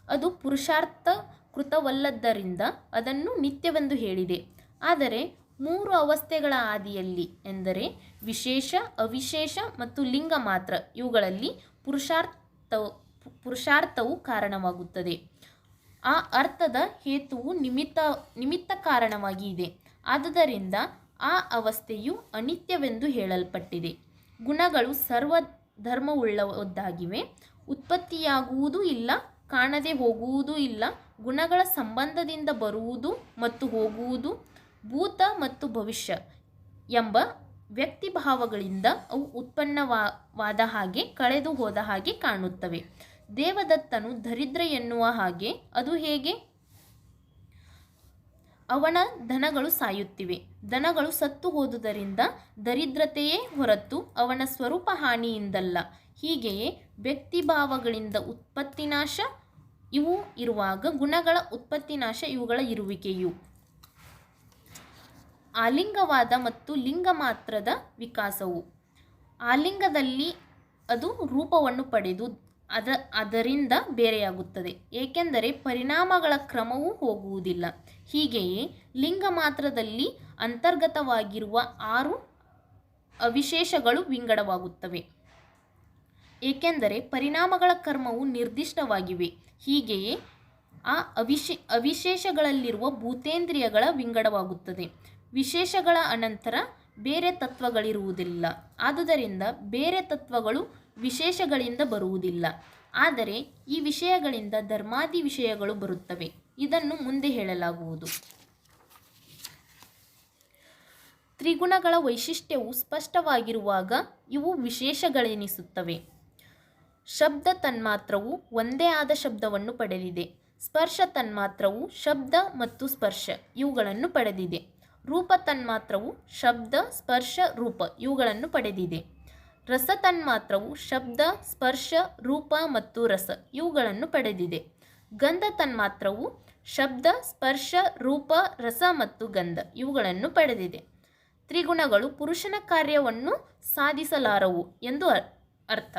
ಅದು ಪುರುಷಾರ್ಥ ಕೃತವಲ್ಲದ್ದರಿಂದ ಅದನ್ನು ನಿತ್ಯವೆಂದು ಹೇಳಿದೆ. ಆದರೆ 3 ಅವಸ್ಥೆಗಳ ಆದಿಯಲ್ಲಿ ಎಂದರೆ ವಿಶೇಷ, ಅವಿಶೇಷ ಮತ್ತು ಲಿಂಗ ಮಾತ್ರ, ಇವುಗಳಲ್ಲಿ ಪುರುಷಾರ್ಥವು ಕಾರಣವಾಗುತ್ತದೆ. ಆ ಅರ್ಥದ ಹೇತುವು ನಿಮಿತ್ತ ಕಾರಣವಾಗಿ ಇದೆ. ಆದುದರಿಂದ ಆ ಅವಸ್ಥೆಯು ಅನಿತ್ಯವೆಂದು ಹೇಳಲ್ಪಟ್ಟಿದೆ. ಗುಣಗಳು ಸರ್ವಧರ್ಮವುಳ್ಳದ್ದಾಗಿವೆ. ಉತ್ಪತ್ತಿಯಾಗುವುದೂ ಇಲ್ಲ, ಕಾಣದೆ ಹೋಗುವುದೂ ಇಲ್ಲ. ಗುಣಗಳ ಸಂಬಂಧದಿಂದ ಬರುವುದು ಮತ್ತು ಹೋಗುವುದು, ಭೂತ ಮತ್ತು ಭವಿಷ್ಯ ಎಂಬ ವ್ಯಕ್ತಿಭಾವಗಳಿಂದ ಅವು ಉತ್ಪನ್ನವಾದ ಹಾಗೆ ಕಳೆದು ಹೋದ ಹಾಗೆ ಕಾಣುತ್ತವೆ. ದೇವದತ್ತನು ದರಿದ್ರ ಎನ್ನುವ ಹಾಗೆ ಅದು ಹೇಗೆ? ಅವನ ದನಗಳು ಸಾಯುತ್ತಿವೆ. ದನಗಳು ಸತ್ತು ಹೋದುದರಿಂದ ದರಿದ್ರತೆಯೇ ಹೊರತು ಅವನ ಸ್ವರೂಪ ಹಾನಿಯಿಂದಲ್ಲ. ಹೀಗೆಯೇ ವ್ಯಕ್ತಿಭಾವಗಳಿಂದ ಉತ್ಪತ್ತಿನಾಶ ಇವು ಇರುವಾಗ ಗುಣಗಳ ಉತ್ಪತ್ತಿನಾಶ ಇವುಗಳ ಇರುವಿಕೆಯು. ಆಲಿಂಗವಾದ ಮತ್ತು ಲಿಂಗ ಮಾತ್ರದ ವಿಕಾಸವು. ಆಲಿಂಗದಲ್ಲಿ ಅದು ರೂಪವನ್ನು ಪಡೆದು ಅದರಿಂದ ಬೇರೆಯಾಗುತ್ತದೆ, ಏಕೆಂದರೆ ಪರಿಣಾಮಗಳ ಕ್ರಮವೂ ಹೋಗುವುದಿಲ್ಲ. ಹೀಗೆಯೇ ಲಿಂಗ ಮಾತ್ರದಲ್ಲಿ ಅಂತರ್ಗತವಾಗಿರುವ 6 ಅವಿಶೇಷಗಳು ವಿಂಗಡವಾಗುತ್ತವೆ, ಏಕೆಂದರೆ ಪರಿಣಾಮಗಳ ಕರ್ಮವು ನಿರ್ದಿಷ್ಟವಾಗಿವೆ. ಹೀಗೆಯೇ ಆ ಅವಿಶೇಷಗಳಲ್ಲಿರುವ ಭೂತೇಂದ್ರಿಯಗಳ ವಿಂಗಡವಾಗುತ್ತದೆ. ವಿಶೇಷಗಳ ಅನಂತರ ಬೇರೆ ತತ್ವಗಳಿರುವುದಿಲ್ಲ. ಆದುದರಿಂದ ಬೇರೆ ತತ್ವಗಳು ವಿಶೇಷಗಳಿಂದ ಬರುವುದಿಲ್ಲ. ಆದರೆ ಈ ವಿಷಯಗಳಿಂದ ಧರ್ಮಾದಿ ವಿಷಯಗಳು ಬರುತ್ತವೆ. ಇದನ್ನು ಮುಂದೆ ಹೇಳಲಾಗುವುದು. ತ್ರಿಗುಣಗಳ ವೈಶಿಷ್ಟ್ಯವು ಸ್ಪಷ್ಟವಾಗಿರುವಾಗ ಇವು ವಿಶೇಷಗಳೆನಿಸುತ್ತವೆ. ಶಬ್ದ ತನ್ಮಾತ್ರವು ಒಂದೇ ಆದ ಶಬ್ದವನ್ನು ಪಡೆದಿದೆ. ಸ್ಪರ್ಶ ತನ್ಮಾತ್ರವು ಶಬ್ದ ಮತ್ತು ಸ್ಪರ್ಶ ಇವುಗಳನ್ನು ಪಡೆದಿದೆ. ರೂಪ ತನ್ಮಾತ್ರವು ಶಬ್ದ, ಸ್ಪರ್ಶ, ರೂಪ ಇವುಗಳನ್ನು ಪಡೆದಿದೆ. ರಸ ತನ್ಮಾತ್ರವು ಶಬ್ದ, ಸ್ಪರ್ಶ, ರೂಪ ಮತ್ತು ರಸ ಇವುಗಳನ್ನು ಪಡೆದಿದೆ. ಗಂಧ ತನ್ಮಾತ್ರವು ಶಬ್ದ, ಸ್ಪರ್ಶ, ರೂಪ, ರಸ ಮತ್ತು ಗಂಧ ಇವುಗಳನ್ನು ಪಡೆದಿದೆ. ತ್ರಿಗುಣಗಳು ಪುರುಷನ ಕಾರ್ಯವನ್ನು ಸಾಧಿಸಲಾರವು ಎಂದು ಅರ್ಥ.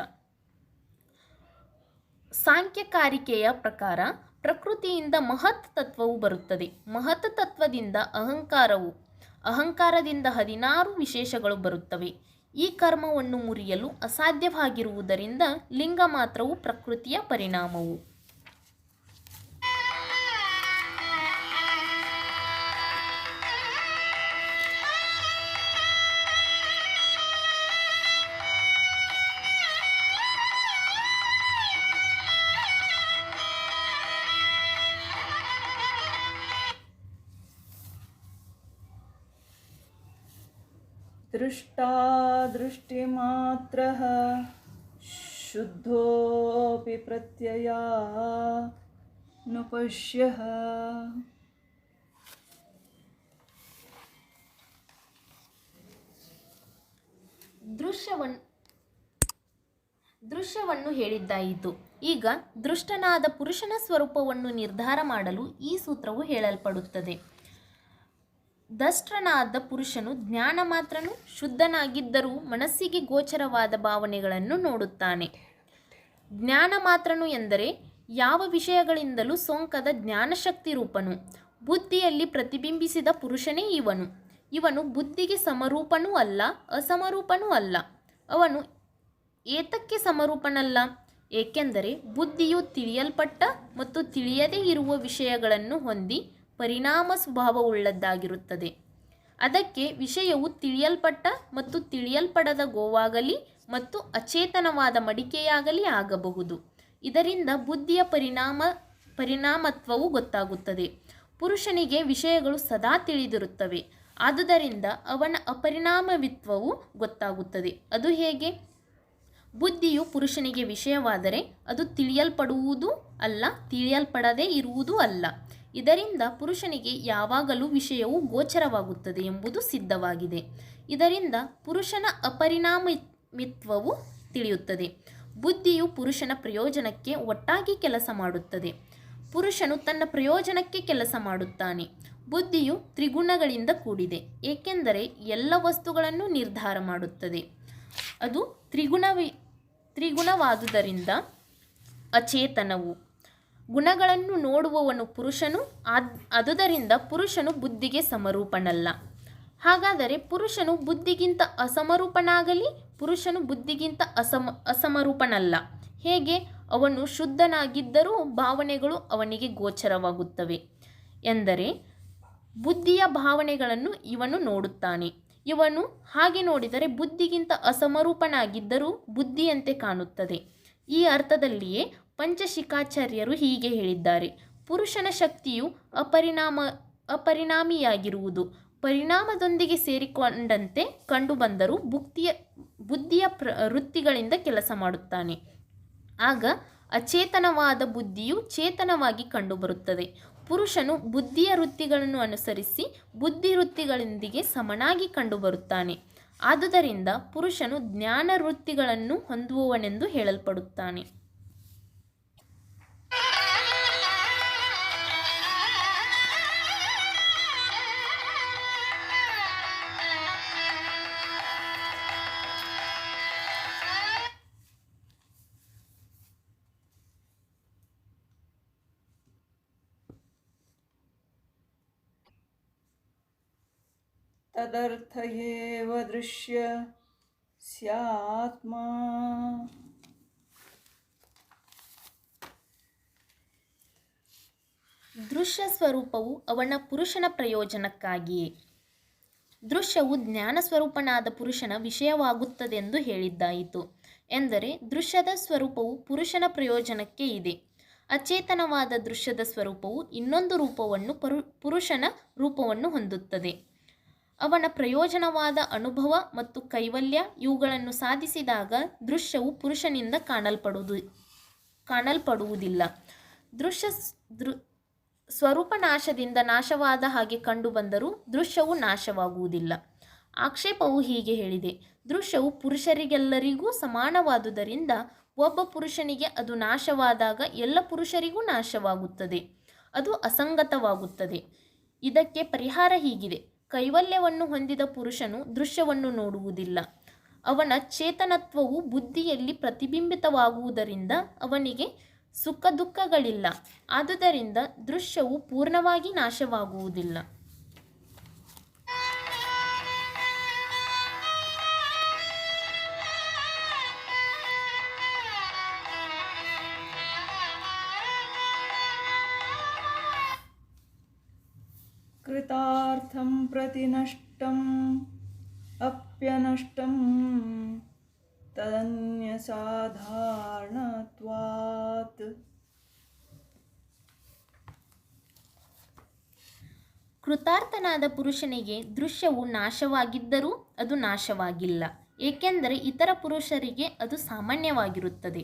ಸಾಂಖ್ಯಕಾರಿಕೆಯ ಪ್ರಕಾರ ಪ್ರಕೃತಿಯಿಂದ ಮಹತ್ ತತ್ವವು ಬರುತ್ತದೆ. ಮಹತ್ ತತ್ವದಿಂದ ಅಹಂಕಾರವು, ಅಹಂಕಾರದಿಂದ 16 ವಿಶೇಷಗಳು ಬರುತ್ತವೆ. ಈ ಕರ್ಮವನ್ನು ಮುರಿಯಲು ಅಸಾಧ್ಯವಾಗಿರುವುದರಿಂದ ಲಿಂಗ ಮಾತ್ರವು ಪ್ರಕೃತಿಯ ಪರಿಣಾಮವು. दृष्टा दृष्टिमात्रः शुद्धोऽपि प्रत्ययानुपश्यः. ದೃಶ್ಯವನ್ನು ಹೇಳಿದ್ದಾಯಿತು. ಈಗ ದೃಷ್ಟನಾದ ಪುರುಷನ ಸ್ವರೂಪವನ್ನು ನಿರ್ಧಾರ ಮಾಡಲು ಈ ಸೂತ್ರವು ಹೇಳಲ್ಪಡುತ್ತದೆ. ದಷ್ಟನಾದ ಪುರುಷನು ಜ್ಞಾನ ಮಾತ್ರನು ಶುದ್ಧನಾಗಿದ್ದರೂ ಮನಸ್ಸಿಗೆ ಗೋಚರವಾದ ಭಾವನೆಗಳನ್ನು ನೋಡುತ್ತಾನೆ. ಜ್ಞಾನ ಮಾತ್ರನು ಎಂದರೆ ಯಾವ ವಿಷಯಗಳಿಂದಲೂ ಸೋಂಕದ ಜ್ಞಾನಶಕ್ತಿ ರೂಪನು. ಬುದ್ಧಿಯಲ್ಲಿ ಪ್ರತಿಬಿಂಬಿಸಿದ ಪುರುಷನೇ ಇವನು. ಇವನು ಬುದ್ಧಿಗೆ ಸಮರೂಪನೂ ಅಲ್ಲ, ಅಸಮರೂಪನೂ ಅಲ್ಲ. ಅವನು ಏತಕ್ಕೆ ಸಮರೂಪನಲ್ಲ? ಏಕೆಂದರೆ ಬುದ್ಧಿಯು ತಿಳಿಯಲ್ಪಟ್ಟ ಮತ್ತು ತಿಳಿಯದೇ ಇರುವ ವಿಷಯಗಳನ್ನು ಹೊಂದಿ ಪರಿಣಾಮ ಸ್ವಭಾವವುಳ್ಳದ್ದಾಗಿರುತ್ತದೆ. ಅದಕ್ಕೆ ವಿಷಯವು ತಿಳಿಯಲ್ಪಟ್ಟ ಮತ್ತು ತಿಳಿಯಲ್ಪಡದ ಗೋವಾಗಲಿ ಮತ್ತು ಅಚೇತನವಾದ ಮಡಿಕೆಯಾಗಲಿ ಆಗಬಹುದು. ಇದರಿಂದ ಬುದ್ಧಿಯ ಪರಿಣಾಮತ್ವವು ಗೊತ್ತಾಗುತ್ತದೆ. ಪುರುಷನಿಗೆ ವಿಷಯಗಳು ಸದಾ ತಿಳಿದಿರುತ್ತವೆ. ಆದುದರಿಂದ ಅವನ ಅಪರಿಣಾಮವಿತ್ವವು ಗೊತ್ತಾಗುತ್ತದೆ. ಅದು ಹೇಗೆ? ಬುದ್ಧಿಯು ಪುರುಷನಿಗೆ ವಿಷಯವಾದರೆ ಅದು ತಿಳಿಯಲ್ಪಡುವುದೂ ಅಲ್ಲ, ತಿಳಿಯಲ್ಪಡದೇ ಇರುವುದೂ ಅಲ್ಲ. ಇದರಿಂದ ಪುರುಷನಿಗೆ ಯಾವಾಗಲೂ ವಿಷಯವು ಗೋಚರವಾಗುತ್ತದೆ ಎಂಬುದು ಸಿದ್ಧವಾಗಿದೆ. ಇದರಿಂದ ಪುರುಷನ ಅಪರಿಣಾಮಿತ್ವವು ತಿಳಿಯುತ್ತದೆ. ಬುದ್ಧಿಯು ಪುರುಷನ ಪ್ರಯೋಜನಕ್ಕೆ ಒಟ್ಟಾಗಿ ಕೆಲಸ ಮಾಡುತ್ತದೆ. ಪುರುಷನು ತನ್ನ ಪ್ರಯೋಜನಕ್ಕೆ ಕೆಲಸ ಮಾಡುತ್ತಾನೆ. ಬುದ್ಧಿಯು ತ್ರಿಗುಣಗಳಿಂದ ಕೂಡಿದೆ, ಏಕೆಂದರೆ ಎಲ್ಲ ವಸ್ತುಗಳನ್ನು ನಿರ್ಧಾರ ಮಾಡುತ್ತದೆ. ಅದು ತ್ರಿಗುಣವಾದುದರಿಂದ ಅಚೇತನವು. ಗುಣಗಳನ್ನು ನೋಡುವವನು ಪುರುಷನು, ಆದುದರಿಂದ ಪುರುಷನು ಬುದ್ಧಿಗೆ ಸಮರೂಪನಲ್ಲ. ಹಾಗಾದರೆ ಪುರುಷನು ಬುದ್ಧಿಗಿಂತ ಅಸಮರೂಪನಾಗಲಿ, ಪುರುಷನು ಬುದ್ಧಿಗಿಂತ ಅಸಮರೂಪನಲ್ಲ. ಹೇಗೆ? ಅವನು ಶುದ್ಧನಾಗಿದ್ದರೂ ಭಾವನೆಗಳು ಅವನಿಗೆ ಗೋಚರವಾಗುತ್ತವೆ ಎಂದರೆ ಬುದ್ಧಿಯ ಭಾವನೆಗಳನ್ನು ಇವನು ನೋಡುತ್ತಾನೆ. ಇವನು ಹಾಗೆ ನೋಡಿದರೆ ಬುದ್ಧಿಗಿಂತ ಅಸಮರೂಪನಾಗಿದ್ದರೂ ಬುದ್ಧಿಯಂತೆ ಕಾಣುತ್ತದೆ. ಈ ಅರ್ಥದಲ್ಲಿಯೇ ಪಂಚಶಿಖಾಚಾರ್ಯರು ಹೀಗೆ ಹೇಳಿದ್ದಾರೆ: ಪುರುಷನ ಶಕ್ತಿಯು ಅಪರಿಣಾಮಿಯಾಗಿರುವುದು ಪರಿಣಾಮದೊಂದಿಗೆ ಸೇರಿಕೊಂಡಂತೆ ಕಂಡುಬಂದರೂ ಬುದ್ಧಿಯ ವೃತ್ತಿಗಳಿಂದ ಕೆಲಸ ಮಾಡುತ್ತಾನೆ. ಆಗ ಅಚೇತನವಾದ ಬುದ್ಧಿಯು ಚೇತನವಾಗಿ ಕಂಡುಬರುತ್ತದೆ. ಪುರುಷನು ಬುದ್ಧಿಯ ವೃತ್ತಿಗಳನ್ನು ಅನುಸರಿಸಿ ಬುದ್ಧಿ ವೃತ್ತಿಗಳೊಂದಿಗೆ ಸಮನಾಗಿ ಕಂಡುಬರುತ್ತಾನೆ. ಆದುದರಿಂದ ಪುರುಷನು ಜ್ಞಾನ ವೃತ್ತಿಗಳನ್ನು ಹೊಂದುವವನೆಂದು ಹೇಳಲ್ಪಡುತ್ತಾನೆ. ತದರ್ಥ ಏವ ದೃಶ್ಯ ಸ್ಯಾತ್ಮ. ದೃಶ್ಯ ಸ್ವರೂಪವು ಅವನ ಪುರುಷನ ಪ್ರಯೋಜನಕ್ಕಾಗಿಯೇ. ದೃಶ್ಯವು ಜ್ಞಾನ ಸ್ವರೂಪನಾದ ಪುರುಷನ ವಿಷಯವಾಗುತ್ತದೆಂದು ಹೇಳಿದ್ದಾಯಿತು. ಎಂದರೆ ದೃಶ್ಯದ ಸ್ವರೂಪವು ಪುರುಷನ ಪ್ರಯೋಜನಕ್ಕೆ ಇದೆ. ಅಚೇತನವಾದ ದೃಶ್ಯದ ಸ್ವರೂಪವು ಇನ್ನೊಂದು ರೂಪವನ್ನು ಪುರುಷನ ರೂಪವನ್ನು ಹೊಂದುತ್ತದೆ. ಅವನ ಪ್ರಯೋಜನವಾದ ಅನುಭವ ಮತ್ತು ಕೈವಲ್ಯ ಇವುಗಳನ್ನು ಸಾಧಿಸಿದಾಗ ದೃಶ್ಯವು ಪುರುಷನಿಂದ ಕಾಣಲ್ಪಡುವುದಿಲ್ಲ. ಸ್ವರೂಪ ನಾಶದಿಂದ ನಾಶವಾದ ಹಾಗೆ ಕಂಡುಬಂದರೂ ದೃಶ್ಯವು ನಾಶವಾಗುವುದಿಲ್ಲ. ಆಕ್ಷೇಪವು ಹೀಗೆ ಹೇಳಿದೆ: ದೃಶ್ಯವು ಪುರುಷರಿಗೆಲ್ಲರಿಗೂ ಸಮಾನವಾದುದರಿಂದ ಒಬ್ಬ ಪುರುಷನಿಗೆ ಅದು ನಾಶವಾದಾಗ ಎಲ್ಲ ಪುರುಷರಿಗೂ ನಾಶವಾಗುತ್ತದೆ. ಅದು ಅಸಂಗತವಾಗುತ್ತದೆ. ಇದಕ್ಕೆ ಪರಿಹಾರ ಹೀಗಿದೆ: ಕೈವಲ್ಯವನ್ನು ಹೊಂದಿದ ಪುರುಷನು ದೃಶ್ಯವನ್ನು ನೋಡುವುದಿಲ್ಲ. ಅವನ ಚೇತನತ್ವವು ಬುದ್ಧಿಯಲ್ಲಿ ಪ್ರತಿಬಿಂಬಿತವಾಗುವುದರಿಂದ ಅವನಿಗೆ ಸುಖ ದುಃಖಗಳಿಲ್ಲ. ಆದುದರಿಂದ ದೃಶ್ಯವು ಪೂರ್ಣವಾಗಿ ನಾಶವಾಗುವುದಿಲ್ಲ. ಕೃತಾರ್ಥಂ ಪ್ರತಿ ನಷ್ಟಂ ಅಪ್ಯನಷ್ಟಂ ತದನ್ಯಸಾಧಾರಣತ್ವಾತ್. ಕೃತಾರ್ಥನಾದ ಪುರುಷನಿಗೆ ದೃಶ್ಯವು ನಾಶವಾಗಿದ್ದರೂ ಅದು ನಾಶವಾಗಿಲ್ಲ, ಏಕೆಂದರೆ ಇತರ ಪುರುಷರಿಗೆ ಅದು ಸಾಮಾನ್ಯವಾಗಿರುತ್ತದೆ.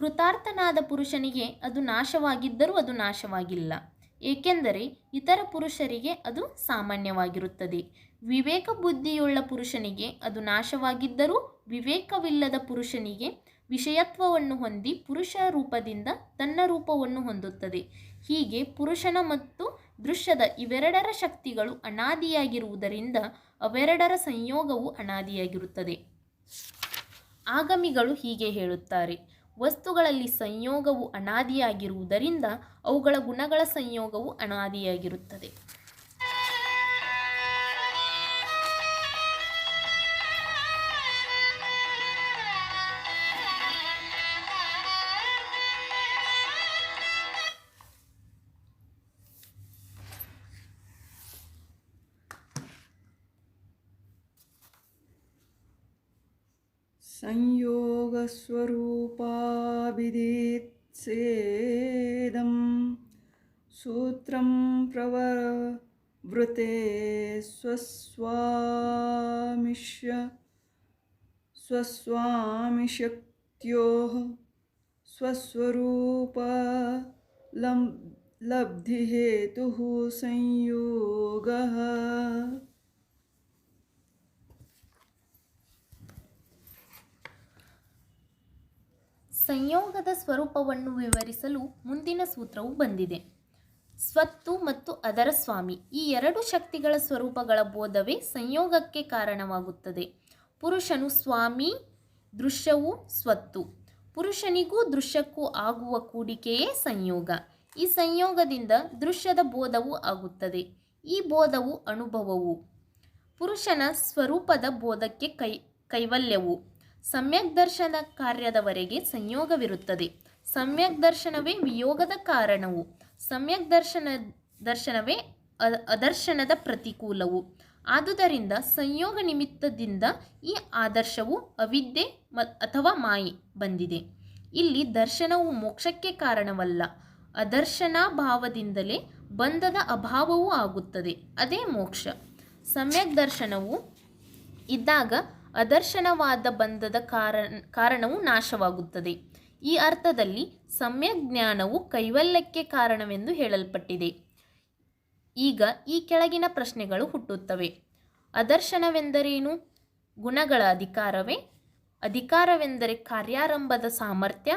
ಕೃತಾರ್ಥನಾದ ಪುರುಷನಿಗೆ ಅದು ನಾಶವಾಗಿದ್ದರೂ ಅದು ನಾಶವಾಗಿಲ್ಲ, ಏಕೆಂದರೆ ಇತರ ಪುರುಷರಿಗೆ ಅದು ಸಾಮಾನ್ಯವಾಗಿರುತ್ತದೆ. ವಿವೇಕ ಬುದ್ಧಿಯುಳ್ಳ ಪುರುಷನಿಗೆ ಅದು ನಾಶವಾಗಿದ್ದರೂ ವಿವೇಕವಿಲ್ಲದ ಪುರುಷನಿಗೆ ವಿಷಯತ್ವವನ್ನು ಹೊಂದಿ ಪುರುಷ ರೂಪದಿಂದ ತನ್ನ ರೂಪವನ್ನು ಹೊಂದುತ್ತದೆ. ಹೀಗೆ ಪುರುಷನ ಮತ್ತು ದೃಶ್ಯದ ಇವೆರಡರ ಶಕ್ತಿಗಳು ಅನಾದಿಯಾಗಿರುವುದರಿಂದ ಅವೆರಡರ ಸಂಯೋಗವು ಅನಾದಿಯಾಗಿರುತ್ತದೆ. ಆಗಮಿಗಳು ಹೀಗೆ ಹೇಳುತ್ತಾರೆ: ವಸ್ತುಗಳಲ್ಲಿ ಸಂಯೋಗವು ಅನಾದಿಯಾಗಿರುವುದರಿಂದ ಅವುಗಳ ಗುಣಗಳ ಸಂಯೋಗವು ಅನಾದಿಯಾಗಿರುತ್ತದೆ. ಸಂಯೋಗಸ್ವರೂಪಾಭಿಧೇತ್ಸೇದಂ ಸೂತ್ರಂ ಪ್ರವೃತೆ ಸ್ವಸ್ವಾಮಿಶಕ್ತ್ಯೋಃ ಸ್ವಸ್ವರೂಪ ಲಬ್ಧಿಹೇತುಃ ಸಂಯೋಗಃ. ಸಂಯೋಗದ ಸ್ವರೂಪವನ್ನು ವಿವರಿಸಲು ಮುಂದಿನ ಸೂತ್ರವು ಬಂದಿದೆ. ಸ್ವತ್ತು ಮತ್ತು ಅದರ ಸ್ವಾಮಿ ಈ ಎರಡು ಶಕ್ತಿಗಳ ಸ್ವರೂಪಗಳ ಬೋಧವೇ ಸಂಯೋಗಕ್ಕೆ ಕಾರಣವಾಗುತ್ತದೆ. ಪುರುಷನು ಸ್ವಾಮಿ, ದೃಶ್ಯವು ಸ್ವತ್ತು. ಪುರುಷನಿಗೂ ದೃಶ್ಯಕ್ಕೂ ಆಗುವ ಕೂಡಿಕೆಯೇ ಸಂಯೋಗ. ಈ ಸಂಯೋಗದಿಂದ ದೃಶ್ಯದ ಬೋಧವು ಆಗುತ್ತದೆ. ಈ ಬೋಧವು ಅನುಭವವು. ಪುರುಷನ ಸ್ವರೂಪದ ಬೋಧಕ್ಕೆ ಕೈವಲ್ಯವು. ಸಮ್ಯಕ್ ದರ್ಶನ ಕಾರ್ಯದವರೆಗೆ ಸಂಯೋಗವಿರುತ್ತದೆ. ಸಮ್ಯಕ್ ದರ್ಶನವೇ ವಿಯೋಗದ ಕಾರಣವು. ಸಮ್ಯಕ್ ದರ್ಶನವೇ ಅದರ್ಶನದ ಪ್ರತಿಕೂಲವು. ಆದುದರಿಂದ ಸಂಯೋಗ ನಿಮಿತ್ತದಿಂದ ಈ ಆದರ್ಶವು ಅವಿದ್ಯೆ ಅಥವಾ ಮಾಯೆ ಬಂದಿದೆ. ಇಲ್ಲಿ ದರ್ಶನವು ಮೋಕ್ಷಕ್ಕೆ ಕಾರಣವಲ್ಲ. ಅದರ್ಶನಾಭಾವದಿಂದಲೇ ಬಂಧದ ಅಭಾವವೂ ಆಗುತ್ತದೆ. ಅದೇ ಮೋಕ್ಷ. ಸಮ್ಯಕ್ ದರ್ಶನವು ಇದ್ದಾಗ ಅದರ್ಶನವಾದ ಬಂಧದ ಕಾರಣವು ನಾಶವಾಗುತ್ತದೆ. ಈ ಅರ್ಥದಲ್ಲಿ ಸಮ್ಯಕ್ ಜ್ಞಾನವು ಕೈವಲ್ಯಕ್ಕೆ ಕಾರಣವೆಂದು ಹೇಳಲ್ಪಟ್ಟಿದೆ. ಈಗ ಈ ಕೆಳಗಿನ ಪ್ರಶ್ನೆಗಳು ಹುಟ್ಟುತ್ತವೆ. ಅದರ್ಶನವೆಂದರೇನು? ಗುಣಗಳ ಅಧಿಕಾರವೇ? ಅಧಿಕಾರವೆಂದರೆ ಕಾರ್ಯಾರಂಭದ ಸಾಮರ್ಥ್ಯ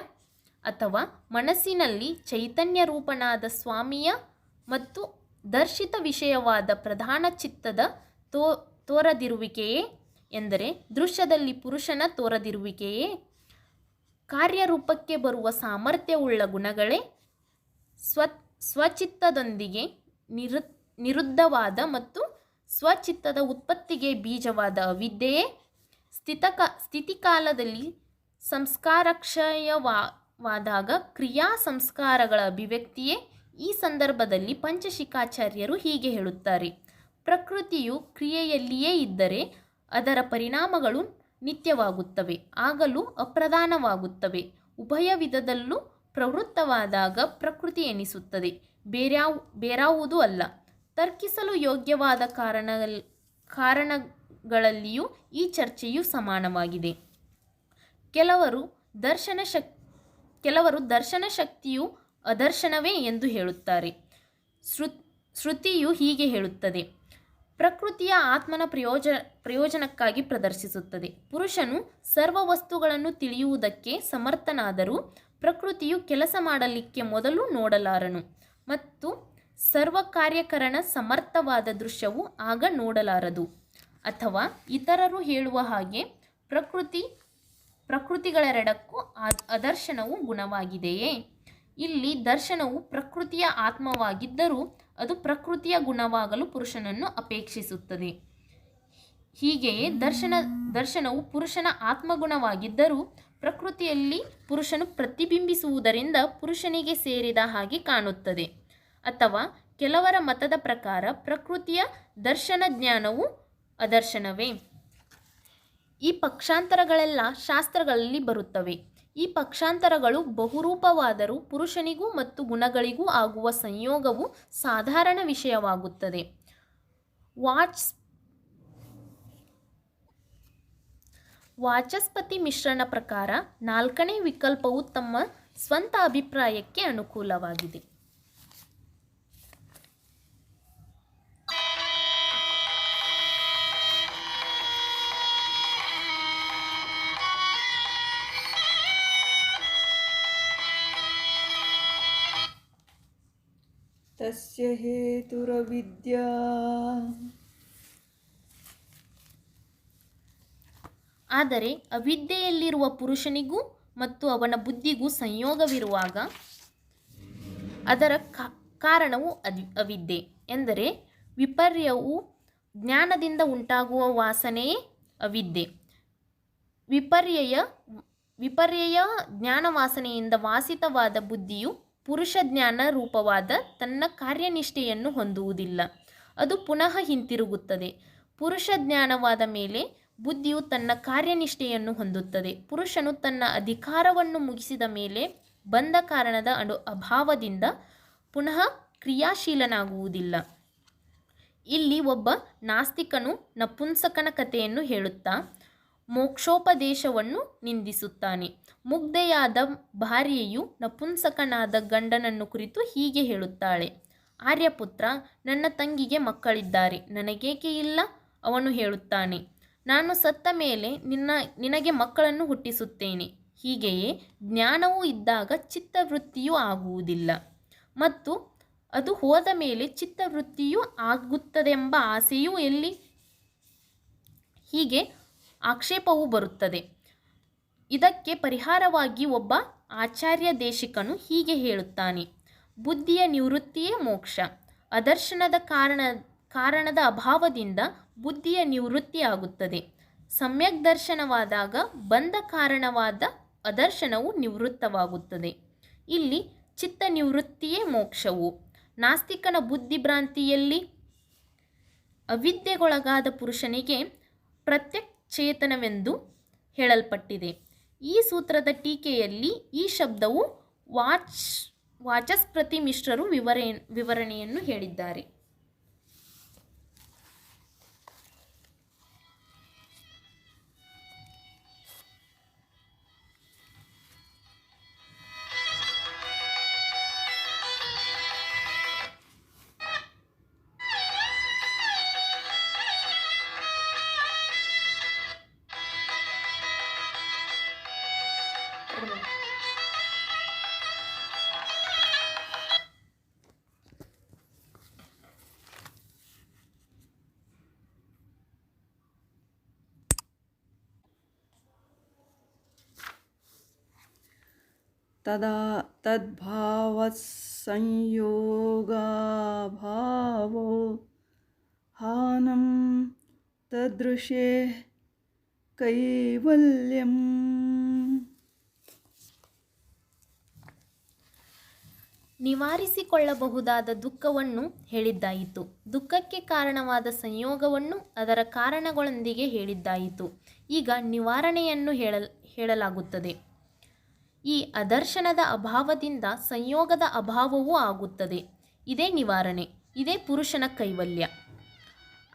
ಅಥವಾ ಮನಸ್ಸಿನಲ್ಲಿ ಚೈತನ್ಯ ರೂಪನಾದ ಸ್ವಾಮಿಯ ಮತ್ತು ದರ್ಶಿತ ವಿಷಯವಾದ ಪ್ರಧಾನ ಚಿತ್ತದ ತೋರದಿರುವಿಕೆಯೇ ಎಂದರೆ ದೃಶ್ಯದಲ್ಲಿ ಪುರುಷನ ತೋರದಿರುವಿಕೆಯೇ? ಕಾರ್ಯರೂಪಕ್ಕೆ ಬರುವ ಸಾಮರ್ಥ್ಯವುಳ್ಳ ಗುಣಗಳೇ? ಸ್ವಚಿತ್ತದೊಂದಿಗೆ ನಿರುದ್ಧವಾದ ಮತ್ತು ಸ್ವಚಿತ್ತದ ಉತ್ಪತ್ತಿಗೆ ಬೀಜವಾದ ಅವಿದ್ಯೆಯೇ? ಸ್ಥಿತಿಕಾಲದಲ್ಲಿ ಸಂಸ್ಕಾರಕ್ಷಯವಾದಾಗ ಕ್ರಿಯಾ ಸಂಸ್ಕಾರಗಳ ಅಭಿವ್ಯಕ್ತಿಯೇ? ಈ ಸಂದರ್ಭದಲ್ಲಿ ಪಂಚಶಿಖಾಚಾರ್ಯರು ಹೀಗೆ ಹೇಳುತ್ತಾರೆ. ಪ್ರಕೃತಿಯು ಕ್ರಿಯೆಯಲ್ಲಿಯೇ ಇದ್ದರೆ ಅದರ ಪರಿಣಾಮಗಳು ನಿತ್ಯವಾಗುತ್ತವೆ, ಆಗಲೂ ಅಪ್ರಧಾನವಾಗುತ್ತವೆ. ಉಭಯ ವಿಧದಲ್ಲೂ ಪ್ರವೃತ್ತವಾದಾಗ ಪ್ರಕೃತಿ ಎನಿಸುತ್ತದೆ, ಬೇರಾವುದೂ ಅಲ್ಲ. ತರ್ಕಿಸಲು ಯೋಗ್ಯವಾದ ಕಾರಣಗಳಲ್ಲಿಯೂ ಈ ಚರ್ಚೆಯು ಸಮಾನವಾಗಿದೆ. ಕೆಲವರು ದರ್ಶನ ಶಕ್ತಿಯು ಅದರ್ಶನವೇ ಎಂದು ಹೇಳುತ್ತಾರೆ. ಶ್ರುತಿಯು ಹೀಗೆ ಹೇಳುತ್ತದೆ. ಪ್ರಕೃತಿಯ ಆತ್ಮನ ಪ್ರಯೋಜನಕ್ಕಾಗಿ ಪ್ರದರ್ಶಿಸುತ್ತದೆ. ಪುರುಷನು ಸರ್ವ ವಸ್ತುಗಳನ್ನು ತಿಳಿಯುವುದಕ್ಕೆ ಸಮರ್ಥನಾದರೂ ಪ್ರಕೃತಿಯು ಕೆಲಸ ಮಾಡಲಿಕ್ಕೆ ಮೊದಲು ನೋಡಲಾರನು ಮತ್ತು ಸರ್ವ ಕಾರ್ಯಕರಣ ಸಮರ್ಥವಾದ ದೃಶ್ಯವು ಆಗ ನೋಡಲಾರದು. ಅಥವಾ ಇತರರು ಹೇಳುವ ಹಾಗೆ ಪ್ರಕೃತಿಗಳೆರಡಕ್ಕೂ ಅದರ್ಶನವು ಗುಣವಾಗಿದೆಯೇ? ಇಲ್ಲಿ ದರ್ಶನವು ಪ್ರಕೃತಿಯ ಆತ್ಮವಾಗಿದ್ದರೂ ಅದು ಪ್ರಕೃತಿಯ ಗುಣವಾಗಲು ಪುರುಷನನ್ನು ಅಪೇಕ್ಷಿಸುತ್ತದೆ. ಹೀಗೆಯೇ ದರ್ಶನವು ಪುರುಷನ ಆತ್ಮಗುಣವಾಗಿದ್ದರೂ ಪ್ರಕೃತಿಯಲ್ಲಿ ಪುರುಷನು ಪ್ರತಿಬಿಂಬಿಸುವುದರಿಂದ ಪುರುಷನಿಗೆ ಸೇರಿದ ಹಾಗೆ ಕಾಣುತ್ತದೆ. ಅಥವಾ ಕೆಲವರ ಮತದ ಪ್ರಕಾರ ಪ್ರಕೃತಿಯ ದರ್ಶನ ಜ್ಞಾನವು ಅದರ್ಶನವೇ? ಈ ಪಕ್ಷಾಂತರಗಳೆಲ್ಲ ಶಾಸ್ತ್ರಗಳಲ್ಲಿ ಬರುತ್ತವೆ. ಈ ಪಕ್ಷಾಂತರಗಳು ಬಹುರೂಪವಾದರೂ ಪುರುಷನಿಗೂ ಮತ್ತು ಗುಣಗಳಿಗೂ ಆಗುವ ಸಂಯೋಗವು ಸಾಧಾರಣ ವಿಷಯವಾಗುತ್ತದೆ. ವಾಚಸ್ಪತಿ ಮಿಶ್ರನ ಪ್ರಕಾರ 4ನೇ ವಿಕಲ್ಪವು ತಮ್ಮ ಸ್ವಂತ ಅಭಿಪ್ರಾಯಕ್ಕೆ ಅನುಕೂಲವಾಗಿದೆ. ತಸ್ಯ ಹೇತುರವಿದ್ಯಾ. ಆದರೆ ಅವಿದ್ಯೆಯಲ್ಲಿರುವ ಪುರುಷನಿಗೂ ಮತ್ತು ಅವನ ಬುದ್ಧಿಗೂ ಸಂಯೋಗವಿರುವಾಗ ಅದರ ಕಾರಣವು ಅವಿದ್ಯೆ ಎಂದರೆ ವಿಪರ್ಯವು ಜ್ಞಾನದಿಂದ ಉಂಟಾಗುವ ವಾಸನೆಯೇ ಅವಿದ್ಯೆ. ವಿಪರ್ಯಯ ಜ್ಞಾನವಾಸನೆಯಿಂದ ವಾಸಿತವಾದ ಬುದ್ಧಿಯು ಪುರುಷ ಜ್ಞಾನ ರೂಪವಾದ ತನ್ನ ಕಾರ್ಯನಿಷ್ಠೆಯನ್ನು ಹೊಂದುವುದಿಲ್ಲ. ಅದು ಪುನಃ ಹಿಂತಿರುಗುತ್ತದೆ. ಪುರುಷ ಜ್ಞಾನವಾದ ಮೇಲೆ ಬುದ್ಧಿಯು ತನ್ನ ಕಾರ್ಯನಿಷ್ಠೆಯನ್ನು ಹೊಂದುತ್ತದೆ. ಪುರುಷನು ತನ್ನ ಅಧಿಕಾರವನ್ನು ಮುಗಿಸಿದ ಮೇಲೆ ಬಂದ ಕಾರಣದ ಅಭಾವದಿಂದ ಪುನಃ ಕ್ರಿಯಾಶೀಲನಾಗುವುದಿಲ್ಲ. ಇಲ್ಲಿ ಒಬ್ಬ ನಾಸ್ತಿಕನು ನಪುಂಸಕನ ಕಥೆಯನ್ನು ಹೇಳುತ್ತಾ ಮೋಕ್ಷೋಪದೇಶವನ್ನು ನಿಂದಿಸುತ್ತಾನೆ. ಮುಗ್ಧೆಯಾದ ಭಾರ್ಯೆಯು ನಪುಂಸಕನಾದ ಗಂಡನನ್ನು ಕುರಿತು ಹೀಗೆ ಹೇಳುತ್ತಾಳೆ. ಆರ್ಯಪುತ್ರ, ನನ್ನ ತಂಗಿಗೆ ಮಕ್ಕಳಿದ್ದಾರೆ, ನನಗೇಕೆ ಇಲ್ಲ? ಅವನು ಹೇಳುತ್ತಾನೆ, ನಾನು ಸತ್ತ ಮೇಲೆ ನಿನಗೆ ಮಕ್ಕಳನ್ನು ಹುಟ್ಟಿಸುತ್ತೇನೆ. ಹೀಗೆಯೇ ಜ್ಞಾನವು ಇದ್ದಾಗ ಚಿತ್ತವೃತ್ತಿಯೂ ಆಗುವುದಿಲ್ಲ ಮತ್ತು ಅದು ಹೋದ ಮೇಲೆ ಚಿತ್ತವೃತ್ತಿಯೂ ಆಗುತ್ತದೆಂಬ ಆಸೆಯೂ ಎಲ್ಲಿ? ಹೀಗೆ ಆಕ್ಷೇಪವು ಬರುತ್ತದೆ. ಇದಕ್ಕೆ ಪರಿಹಾರವಾಗಿ ಒಬ್ಬ ಆಚಾರ್ಯ ದೇಶಿಕನು ಹೀಗೆ ಹೇಳುತ್ತಾನೆ: ಬುದ್ಧಿಯ ನಿವೃತ್ತಿಯೇ ಮೋಕ್ಷ. ಅದರ್ಶನದ ಕಾರಣದ ಅಭಾವದಿಂದ ಬುದ್ಧಿಯ ನಿವೃತ್ತಿಯಾಗುತ್ತದೆ. ಸಮ್ಯಕ್ ದರ್ಶನವಾದಾಗ ಬಂದ ಕಾರಣವಾದ ಅದರ್ಶನವು ನಿವೃತ್ತವಾಗುತ್ತದೆ. ಇಲ್ಲಿ ಚಿತ್ತ ನಿವೃತ್ತಿಯೇ ಮೋಕ್ಷವು. ನಾಸ್ತಿಕನ ಬುದ್ಧಿಭ್ರಾಂತಿಯಲ್ಲಿ ಅವಿದ್ಯೆಗೊಳಗಾದ ಪುರುಷನಿಗೆ ಪ್ರತ್ಯಕ್ ಚೇತನವೆಂದು ಹೇಳಲ್ಪಟ್ಟಿದೆ. ಈ ಸೂತ್ರದ ಟೀಕೆಯಲ್ಲಿ ಈ ಶಬ್ದವು ವಾಚಸ್ಪತಿ ಮಿಶ್ರರು ವಿವರಣೆಯನ್ನು ಹೇಳಿದ್ದಾರೆ. तदा तद्भावसंयोगाभावो हानं तदृशे कैवल्यम्. ನಿವಾರಿಸಿಕೊಳ್ಳಬಹುದಾದ ದುಃಖವನ್ನು ಹೇಳಿದ್ದಾಯಿತು. ದುಃಖಕ್ಕೆ ಕಾರಣವಾದ ಸಂಯೋಗವನ್ನು ಅದರ ಕಾರಣಗಳೊಂದಿಗೆ ಹೇಳಿದ್ದಾಯಿತು. ಈಗ ನಿವಾರಣೆಯನ್ನು ಹೇಳಲಾಗುತ್ತದೆ. ಈ ಅದರ್ಶನದ ಅಭಾವದಿಂದ ಸಂಯೋಗದ ಅಭಾವವೂ ಆಗುತ್ತದೆ. ಇದೇ ನಿವಾರಣೆ. ಇದೇ ಪುರುಷನ ಕೈವಲ್ಯ.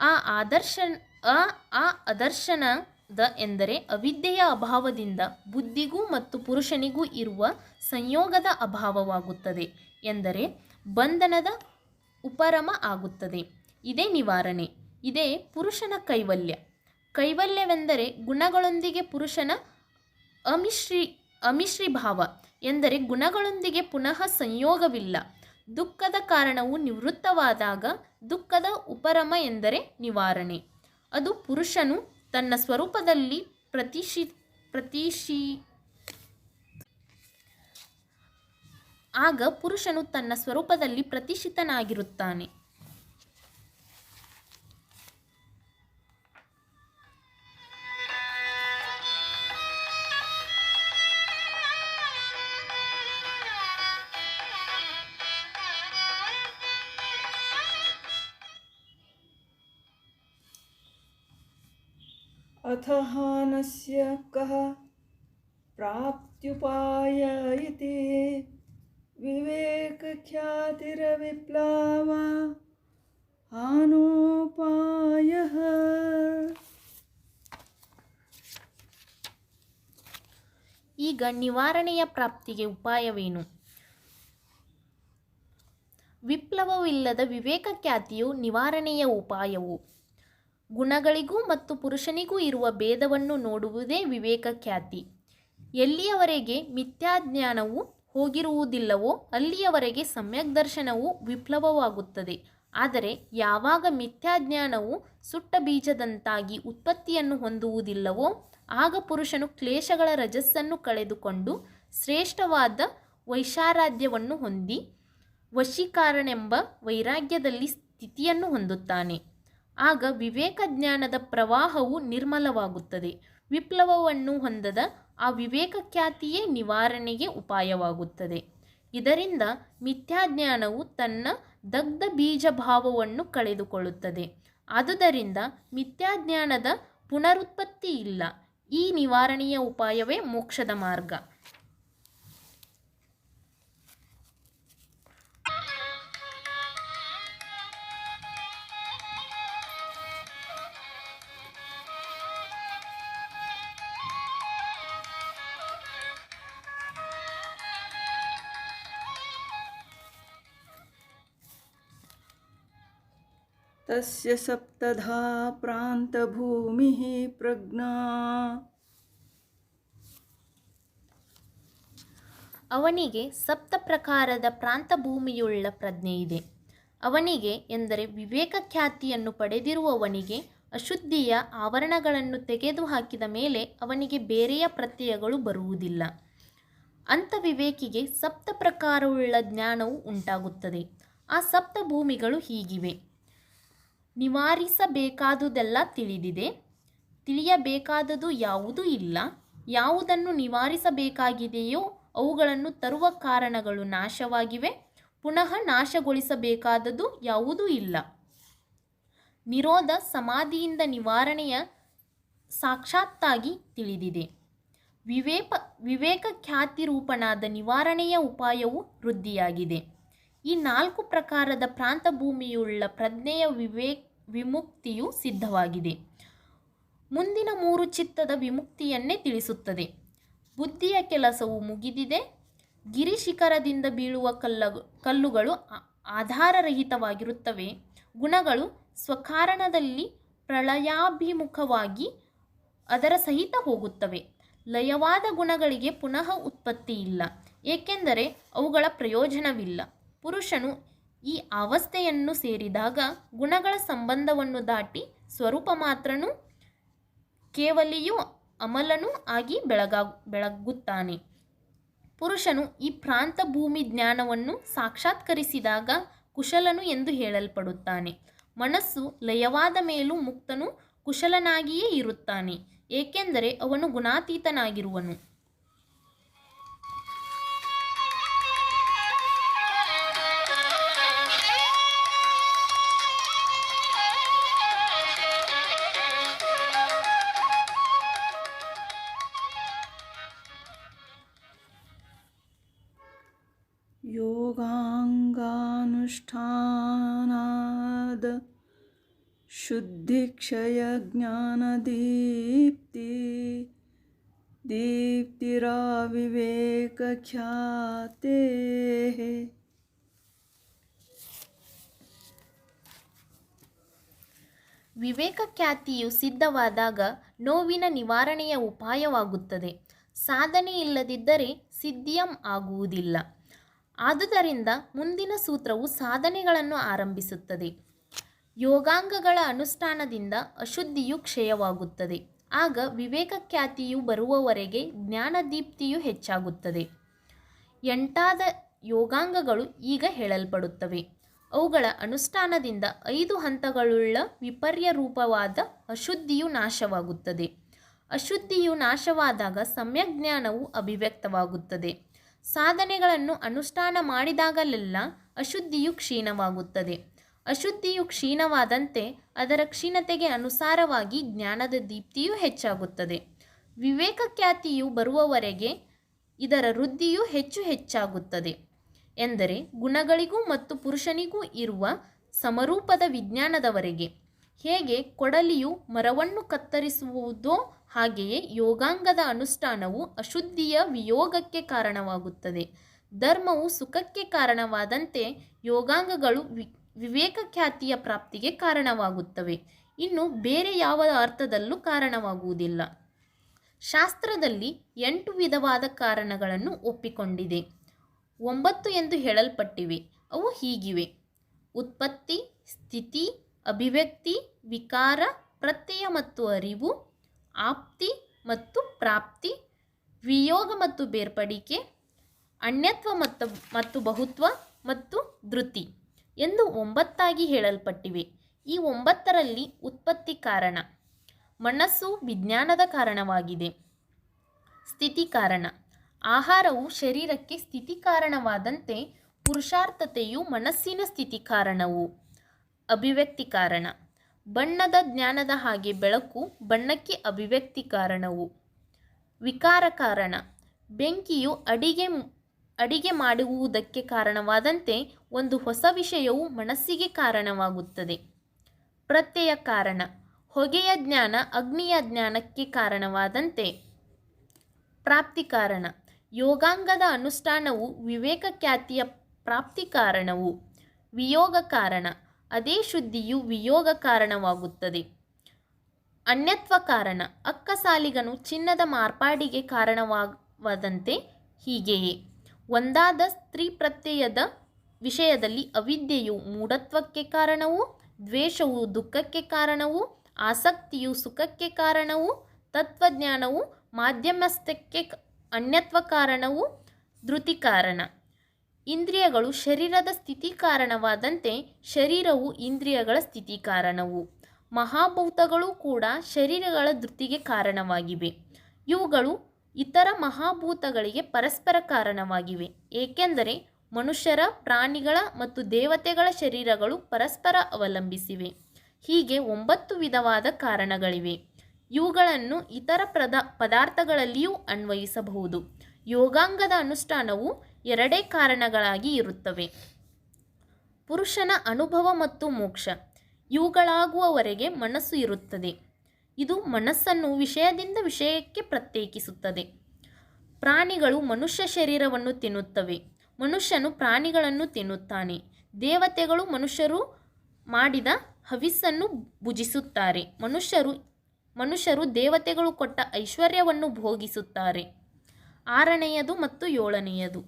ಆ ಅದರ್ಶನದ ಎಂದರೆ ಅವಿದ್ಯೆಯ ಅಭಾವದಿಂದ ಬುದ್ಧಿಗೂ ಮತ್ತು ಪುರುಷನಿಗೂ ಇರುವ ಸಂಯೋಗದ ಅಭಾವವಾಗುತ್ತದೆ ಎಂದರೆ ಬಂಧನದ ಉಪರಮ ಆಗುತ್ತದೆ. ಇದೇ ನಿವಾರಣೆ. ಇದೇ ಪುರುಷನ ಕೈವಲ್ಯ. ಕೈವಲ್ಯವೆಂದರೆ ಗುಣಗಳೊಂದಿಗೆ ಪುರುಷನ ಅಮಿಶ್ರಿ ಭಾವ ಎಂದರೆ ಗುಣಗಳೊಂದಿಗೆ ಪುನಃ ಸಂಯೋಗವಿಲ್ಲ. ದುಃಖದ ಕಾರಣವು ನಿವೃತ್ತವಾದಾಗ ದುಃಖದ ಉಪರಮ ಎಂದರೆ ನಿವಾರಣೆ. ಅದು ಪುರುಷನು ತನ್ನ ಸ್ವರೂಪದಲ್ಲಿ ಆಗ ಪುರುಷನು ತನ್ನ ಸ್ವರೂಪದಲ್ಲಿ ಪ್ರತಿಷ್ಠಿತನಾಗಿರುತ್ತಾನೆ. अथ हानस्य कः प्राप्त्युपाय इति विवेकख्यातिरविप्लवा हानोपायः. ಈಗ ನಿವಾರಣೆಯ ಪ್ರಾಪ್ತಿಗೆ ಉಪಾಯವೇನು? ವಿಪ್ಲವವಿಲ್ಲದ ವಿವೇಕಖ್ಯಾತಿಯು ನಿವಾರಣೆಯ ಉಪಾಯವು. ಗುಣಗಳಿಗೂ ಮತ್ತು ಪುರುಷನಿಗೂ ಇರುವ ಭೇದವನ್ನು ನೋಡುವುದೇ ವಿವೇಕಖ್ಯಾತಿ. ಎಲ್ಲಿಯವರೆಗೆ ಮಿಥ್ಯಾಜ್ಞಾನವು ಹೋಗಿರುವುದಿಲ್ಲವೋ ಅಲ್ಲಿಯವರೆಗೆ ಸಮ್ಯಕ್ ದರ್ಶನವು ವಿಪ್ಲವವಾಗುತ್ತದೆ. ಆದರೆ ಯಾವಾಗ ಮಿಥ್ಯಾಜ್ಞಾನವು ಸುಟ್ಟ ಬೀಜದಂತಾಗಿ ಉತ್ಪತ್ತಿಯನ್ನು ಹೊಂದುವುದಿಲ್ಲವೋ ಆಗ ಪುರುಷನು ಕ್ಲೇಶಗಳ ರಜಸ್ಸನ್ನು ಕಳೆದುಕೊಂಡು ಶ್ರೇಷ್ಠವಾದ ವೈಶಾರಾಧ್ಯವನ್ನು ಹೊಂದಿ ವಶೀಕಾರನೆಂಬ ವೈರಾಗ್ಯದಲ್ಲಿ ಸ್ಥಿತಿಯನ್ನು ಹೊಂದುತ್ತಾನೆ. ಆಗ ವಿವೇಕ ಜ್ಞಾನದ ಪ್ರವಾಹವು ನಿರ್ಮಲವಾಗುತ್ತದೆ. ವಿಪ್ಲವವನ್ನು ಹೊಂದದ ಆ ವಿವೇಕಖ್ಯಾತಿಯೇ ನಿವಾರಣೆಗೆ ಉಪಾಯವಾಗುತ್ತದೆ. ಇದರಿಂದ ಮಿಥ್ಯಾಜ್ಞಾನವು ತನ್ನ ದಗ್ಧ ಬೀಜ ಭಾವವನ್ನು ಕಳೆದುಕೊಳ್ಳುತ್ತದೆ. ಆದುದರಿಂದ ಮಿಥ್ಯಾಜ್ಞಾನದ ಪುನರುತ್ಪತ್ತಿ ಇಲ್ಲ. ಈ ನಿವಾರಣೆಯ ಉಪಾಯವೇ ಮೋಕ್ಷದ ಮಾರ್ಗ. तस्य सप्तधा प्रान्तभूमिः प्रज्ञा ಅವನಿಗೆ ಸಪ್ತ ಪ್ರಕಾರದ ಪ್ರಾಂತಭೂಮಿಯುಳ್ಳ ಪ್ರಜ್ಞೆ ಇದೆ. ಅವನಿಗೆ ಎಂದರೆ ವಿವೇಕ ಖ್ಯಾತಿಯನ್ನು ಪಡೆದಿರುವವನಿಗೆ ಅಶುದ್ಧಿಯ ಆವರಣಗಳನ್ನು ತೆಗೆದುಹಾಕಿದ ಮೇಲೆ ಅವನಿಗೆ ಬೇರೆಯ ಪ್ರತ್ಯಯಗಳು ಬರುವುದಿಲ್ಲ. ಅಂಥ ವಿವೇಕಿಗೆ ಸಪ್ತ ಪ್ರಕಾರವುಳ್ಳ ಜ್ಞಾನವು ಉಂಟಾಗುತ್ತದೆ. ಆ ಸಪ್ತ ಭೂಮಿಗಳು ಹೀಗಿವೆ: ನಿವಾರಿಸಬೇಕಾದುದೆಲ್ಲ ತಿಳಿದಿದೆ, ತಿಳಿಯಬೇಕಾದುದು ಯಾವುದೂ ಇಲ್ಲ, ಯಾವುದನ್ನು ನಿವಾರಿಸಬೇಕಾಗಿದೆಯೋ ಅವುಗಳನ್ನು ತರುವ ಕಾರಣಗಳು ನಾಶವಾಗಿವೆ, ಪುನಃ ನಾಶಗೊಳಿಸಬೇಕಾದದ್ದು ಯಾವುದೂ ಇಲ್ಲ. ನಿರೋಧ ಸಮಾಧಿಯಿಂದ ನಿವಾರಣೆಯ ಸಾಕ್ಷಾತ್ತಾಗಿ ತಿಳಿದಿದೆ. ವಿವೇಕ ಖ್ಯಾತಿರೂಪನಾದ ನಿವಾರಣೆಯ ಉಪಾಯವು ವೃದ್ಧಿಯಾಗಿದೆ. ಈ 4 ಪ್ರಕಾರದ ಪ್ರಾಂತಭೂಮಿಯುಳ್ಳ ಪ್ರಜ್ಞೆಯ ವಿಮುಕ್ತಿಯು ಸಿದ್ಧವಾಗಿದೆ. ಮುಂದಿನ 3 ಚಿತ್ತದ ವಿಮುಕ್ತಿಯನ್ನೇ ತಿಳಿಸುತ್ತದೆ. ಬುದ್ಧಿಯ ಕೆಲಸವು ಮುಗಿದಿದೆ. ಗಿರಿಶಿಖರದಿಂದ ಬೀಳುವ ಕಲ್ಲುಗಳು ಆಧಾರರಹಿತವಾಗಿರುತ್ತವೆ. ಗುಣಗಳು ಸ್ವಕಾರಣದಲ್ಲಿ ಪ್ರಳಯಾಭಿಮುಖವಾಗಿ ಅದರ ಸಹಿತ ಹೋಗುತ್ತವೆ. ಲಯವಾದ ಗುಣಗಳಿಗೆ ಪುನಃ ಉತ್ಪತ್ತಿ ಇಲ್ಲ, ಏಕೆಂದರೆ ಅವುಗಳ ಪ್ರಯೋಜನವಿಲ್ಲ. ಪುರುಷನು ಈ ಅವಸ್ಥೆಯನ್ನು ಸೇರಿದಾಗ ಗುಣಗಳ ಸಂಬಂಧವನ್ನು ದಾಟಿ ಸ್ವರೂಪ ಮಾತ್ರನೂ ಕೇವಲಿಯೂ ಅಮಲನೂ ಆಗಿ ಬೆಳಗುತ್ತಾನೆ. ಪುರುಷನು ಈ ಪ್ರಾಂತಭೂಮಿ ಜ್ಞಾನವನ್ನು ಸಾಕ್ಷಾತ್ಕರಿಸಿದಾಗ ಕುಶಲನು ಎಂದು ಹೇಳಲ್ಪಡುತ್ತಾನೆ. ಮನಸ್ಸು ಲಯವಾದ ಮೇಲೂ ಮುಕ್ತನು ಕುಶಲನಾಗಿಯೇ ಇರುತ್ತಾನೆ, ಏಕೆಂದರೆ ಅವನು ಗುಣಾತೀತನಾಗಿರುವನು. ಯೋಗಾಂಗಾನುಷ್ಠಾನಾದ ಶುದ್ಧಿಕ್ಷಯ ಜ್ಞಾನದೀಪ್ತಿ ದೀಪ್ತಿರಾವಿವೇಕ ಖ್ಯಾತೆ. ವಿವೇಕ ಖ್ಯಾತಿಯು ಸಿದ್ಧವಾದಾಗ ನೋವಿನ ನಿವಾರಣೆಯ ಉಪಾಯವಾಗುತ್ತದೆ. ಸಾಧನೆ ಇಲ್ಲದಿದ್ದರೆ ಸಿದ್ಧಿಯಂ ಆಗುವುದಿಲ್ಲ. ಆದುದರಿಂದ ಮುಂದಿನ ಸೂತ್ರವು ಸಾಧನೆಗಳನ್ನು ಆರಂಭಿಸುತ್ತದೆ. ಯೋಗಾಂಗಗಳ ಅನುಷ್ಠಾನದಿಂದ ಅಶುದ್ಧಿಯು ಕ್ಷಯವಾಗುತ್ತದೆ. ಆಗ ವಿವೇಕ ಖ್ಯಾತಿಯು ಬರುವವರೆಗೆ ಜ್ಞಾನದೀಪ್ತಿಯು ಹೆಚ್ಚಾಗುತ್ತದೆ. 8 ಯೋಗಾಂಗಗಳು ಈಗ ಹೇಳಲ್ಪಡುತ್ತವೆ. ಅವುಗಳ ಅನುಷ್ಠಾನದಿಂದ 5 ಹಂತಗಳುಳ್ಳ ವಿಪರ್ಯ ರೂಪವಾದ ಅಶುದ್ಧಿಯು ನಾಶವಾಗುತ್ತದೆ. ಅಶುದ್ಧಿಯು ನಾಶವಾದಾಗ ಸಮ್ಯಜ್ಞಾನವು ಅಭಿವ್ಯಕ್ತವಾಗುತ್ತದೆ. ಸಾಧನೆಗಳನ್ನು ಅನುಷ್ಠಾನ ಮಾಡಿದಾಗಲೆಲ್ಲ ಅಶುದ್ಧಿಯು ಕ್ಷೀಣವಾಗುತ್ತದೆ. ಅಶುದ್ಧಿಯು ಕ್ಷೀಣವಾದಂತೆ ಅದರ ಕ್ಷೀಣತೆಗೆ ಅನುಸಾರವಾಗಿ ಜ್ಞಾನದ ದೀಪ್ತಿಯೂ ಹೆಚ್ಚಾಗುತ್ತದೆ. ವಿವೇಕ ಖ್ಯಾತಿಯು ಬರುವವರೆಗೆ ಇದರ ವೃದ್ಧಿಯು ಹೆಚ್ಚಾಗುತ್ತದೆ. ಎಂದರೆ ಗುಣಗಳಿಗೂ ಮತ್ತು ಪುರುಷನಿಗೂ ಇರುವ ಸಮರೂಪದ ವಿಜ್ಞಾನದವರೆಗೆ. ಹೇಗೆ ಕೊಡಲಿಯು ಮರವನ್ನು ಕತ್ತರಿಸುವುದೋ ಹಾಗೆಯೇ ಯೋಗಾಂಗದ ಅನುಷ್ಠಾನವು ಅಶುದ್ಧಿಯ ವಿಯೋಗಕ್ಕೆ ಕಾರಣವಾಗುತ್ತದೆ. ಧರ್ಮವು ಸುಖಕ್ಕೆ ಕಾರಣವಾದಂತೆ ಯೋಗಾಂಗಗಳು ವಿವೇಕ ಖ್ಯಾತಿಯ ಪ್ರಾಪ್ತಿಗೆ ಕಾರಣವಾಗುತ್ತವೆ. ಇನ್ನು ಬೇರೆ ಯಾವ ಅರ್ಥದಲ್ಲೂ ಕಾರಣವಾಗುವುದಿಲ್ಲ. ಶಾಸ್ತ್ರದಲ್ಲಿ 8 ವಿಧವಾದ ಕಾರಣಗಳನ್ನು ಒಪ್ಪಿಕೊಂಡಿದೆ. 9 ಎಂದು ಹೇಳಲ್ಪಟ್ಟಿವೆ. ಅವು ಹೀಗಿವೆ: ಉತ್ಪತ್ತಿ, ಸ್ಥಿತಿ, ಅಭಿವ್ಯಕ್ತಿ, ವಿಕಾರ, ಪ್ರತ್ಯಯ ಮತ್ತು ಅರಿವು, ಆಪ್ತಿ ಮತ್ತು ಪ್ರಾಪ್ತಿ, ವಿಯೋಗ ಮತ್ತು ಬೇರ್ಪಡಿಕೆ, ಅನ್ಯತ್ವ ಮತ್ತು ಬಹುತ್ವ ಮತ್ತು ಧೃತಿ ಎಂದು 9 ಹೇಳಲ್ಪಟ್ಟಿವೆ. ಈ 9ರಲ್ಲಿ ಉತ್ಪತ್ತಿ ಕಾರಣ. ಮನಸ್ಸು ವಿಜ್ಞಾನದ ಕಾರಣವಾಗಿದೆ. ಸ್ಥಿತಿ ಕಾರಣ. ಆಹಾರವು ಶರೀರಕ್ಕೆ ಸ್ಥಿತಿ ಕಾರಣವಾದಂತೆ ಪುರುಷಾರ್ಥತೆಯು ಮನಸ್ಸಿನ ಸ್ಥಿತಿ ಕಾರಣವು. ಅಭಿವ್ಯಕ್ತಿ ಕಾರಣ. ಬಣ್ಣದ ಜ್ಞಾನದ ಹಾಗೆ ಬೆಳಕು ಬಣ್ಣಕ್ಕೆ ಅಭಿವ್ಯಕ್ತಿ ಕಾರಣವು. ವಿಕಾರ ಕಾರಣ. ಬೆಂಕಿಯು ಅಡಿಗೆ ಮಾಡುವುದಕ್ಕೆ ಕಾರಣವಾದಂತೆ ಒಂದು ಹೊಸ ವಿಷಯವು ಮನಸ್ಸಿಗೆ ಕಾರಣವಾಗುತ್ತದೆ. ಪ್ರತ್ಯಯ ಕಾರಣ. ಹೊಗೆಯ ಜ್ಞಾನ ಅಗ್ನಿಯ ಜ್ಞಾನಕ್ಕೆ ಕಾರಣವಾದಂತೆ. ಪ್ರಾಪ್ತಿ ಕಾರಣ. ಯೋಗಾಂಗದ ಅನುಷ್ಠಾನವು ವಿವೇಕ ಖ್ಯಾತಿಯ ಪ್ರಾಪ್ತಿ ಕಾರಣವು. ವಿಯೋಗ ಕಾರಣ. ಅದೇ ಶುದ್ಧಿಯು ವಿಯೋಗ ಕಾರಣವಾಗುತ್ತದೆ. ಅನ್ಯತ್ವ ಕಾರಣ. ಅಕ್ಕಸಾಲಿಗನು ಚಿನ್ನದ ಮಾರ್ಪಾಡಿಗೆ ಕಾರಣವಾದಂತೆ ಹೀಗೆಯೇ ಒಂದಾದ ಸ್ತ್ರೀ ಪ್ರತ್ಯಯದ ವಿಷಯದಲ್ಲಿ ಅವಿದ್ಯೆಯು ಮೂಢತ್ವಕ್ಕೆ ಕಾರಣವು, ದ್ವೇಷವು ದುಃಖಕ್ಕೆ ಕಾರಣವು, ಆಸಕ್ತಿಯು ಸುಖಕ್ಕೆ ಕಾರಣವು, ತತ್ವಜ್ಞಾನವು ಮಾಧ್ಯಮಸ್ಥಕ್ಕೆ ಅನ್ಯತ್ವ ಕಾರಣವು, ಧೃತಿ ಕಾರಣ. ಇಂದ್ರಿಯಗಳು ಶರೀರದ ಸ್ಥಿತಿ ಕಾರಣವಾದಂತೆ ಶರೀರವು ಇಂದ್ರಿಯಗಳ ಸ್ಥಿತಿ ಕಾರಣವು. ಮಹಾಭೂತಗಳು ಕೂಡ ಶರೀರಗಳ ಧೃತಿಗೆ ಕಾರಣವಾಗಿವೆ. ಇವುಗಳು ಇತರ ಮಹಾಭೂತಗಳಿಗೆ ಪರಸ್ಪರ ಕಾರಣವಾಗಿವೆ, ಏಕೆಂದರೆ ಮನುಷ್ಯರ, ಪ್ರಾಣಿಗಳ ಮತ್ತು ದೇವತೆಗಳ ಶರೀರಗಳು ಪರಸ್ಪರ ಅವಲಂಬಿಸಿವೆ. ಹೀಗೆ 9 ವಿಧವಾದ ಕಾರಣಗಳಿವೆ. ಇವುಗಳನ್ನು ಇತರ ಪದಾರ್ಥಗಳಲ್ಲಿಯೂ ಅನ್ವಯಿಸಬಹುದು. ಯೋಗಾಂಗದ ಅನುಷ್ಠಾನವು 2 ಕಾರಣಗಳಾಗಿ ಇರುತ್ತವೆ: ಪುರುಷನ ಅನುಭವ ಮತ್ತು ಮೋಕ್ಷ. ಇವುಗಳಾಗುವವರೆಗೆ ಮನಸ್ಸು ಇರುತ್ತದೆ. ಇದು ಮನಸ್ಸನ್ನು ವಿಷಯದಿಂದ ವಿಷಯಕ್ಕೆ ಪ್ರತ್ಯೇಕಿಸುತ್ತದೆ. ಪ್ರಾಣಿಗಳು ಮನುಷ್ಯ ಶರೀರವನ್ನು ತಿನ್ನುತ್ತವೆ, ಮನುಷ್ಯನು ಪ್ರಾಣಿಗಳನ್ನು ತಿನ್ನುತ್ತಾನೆ. ದೇವತೆಗಳು ಮನುಷ್ಯರು ಮಾಡಿದ ಹವಿಸ್ಸನ್ನು ಭುಜಿಸುತ್ತಾರೆ. ಮನುಷ್ಯರು ದೇವತೆಗಳು ಕೊಟ್ಟ ಐಶ್ವರ್ಯವನ್ನು ಭೋಗಿಸುತ್ತಾರೆ. 6ನೇಯದು ಮತ್ತು 7ನೇಯದು.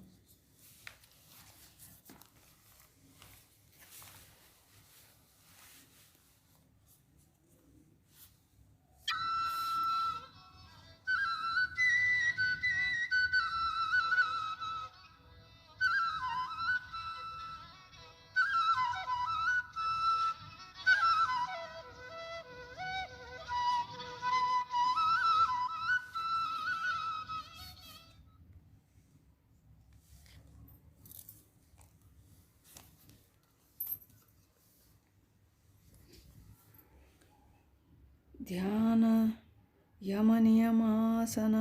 ಧ್ಯಾನ, ಯಮ ನಿಯಮಾಸನ,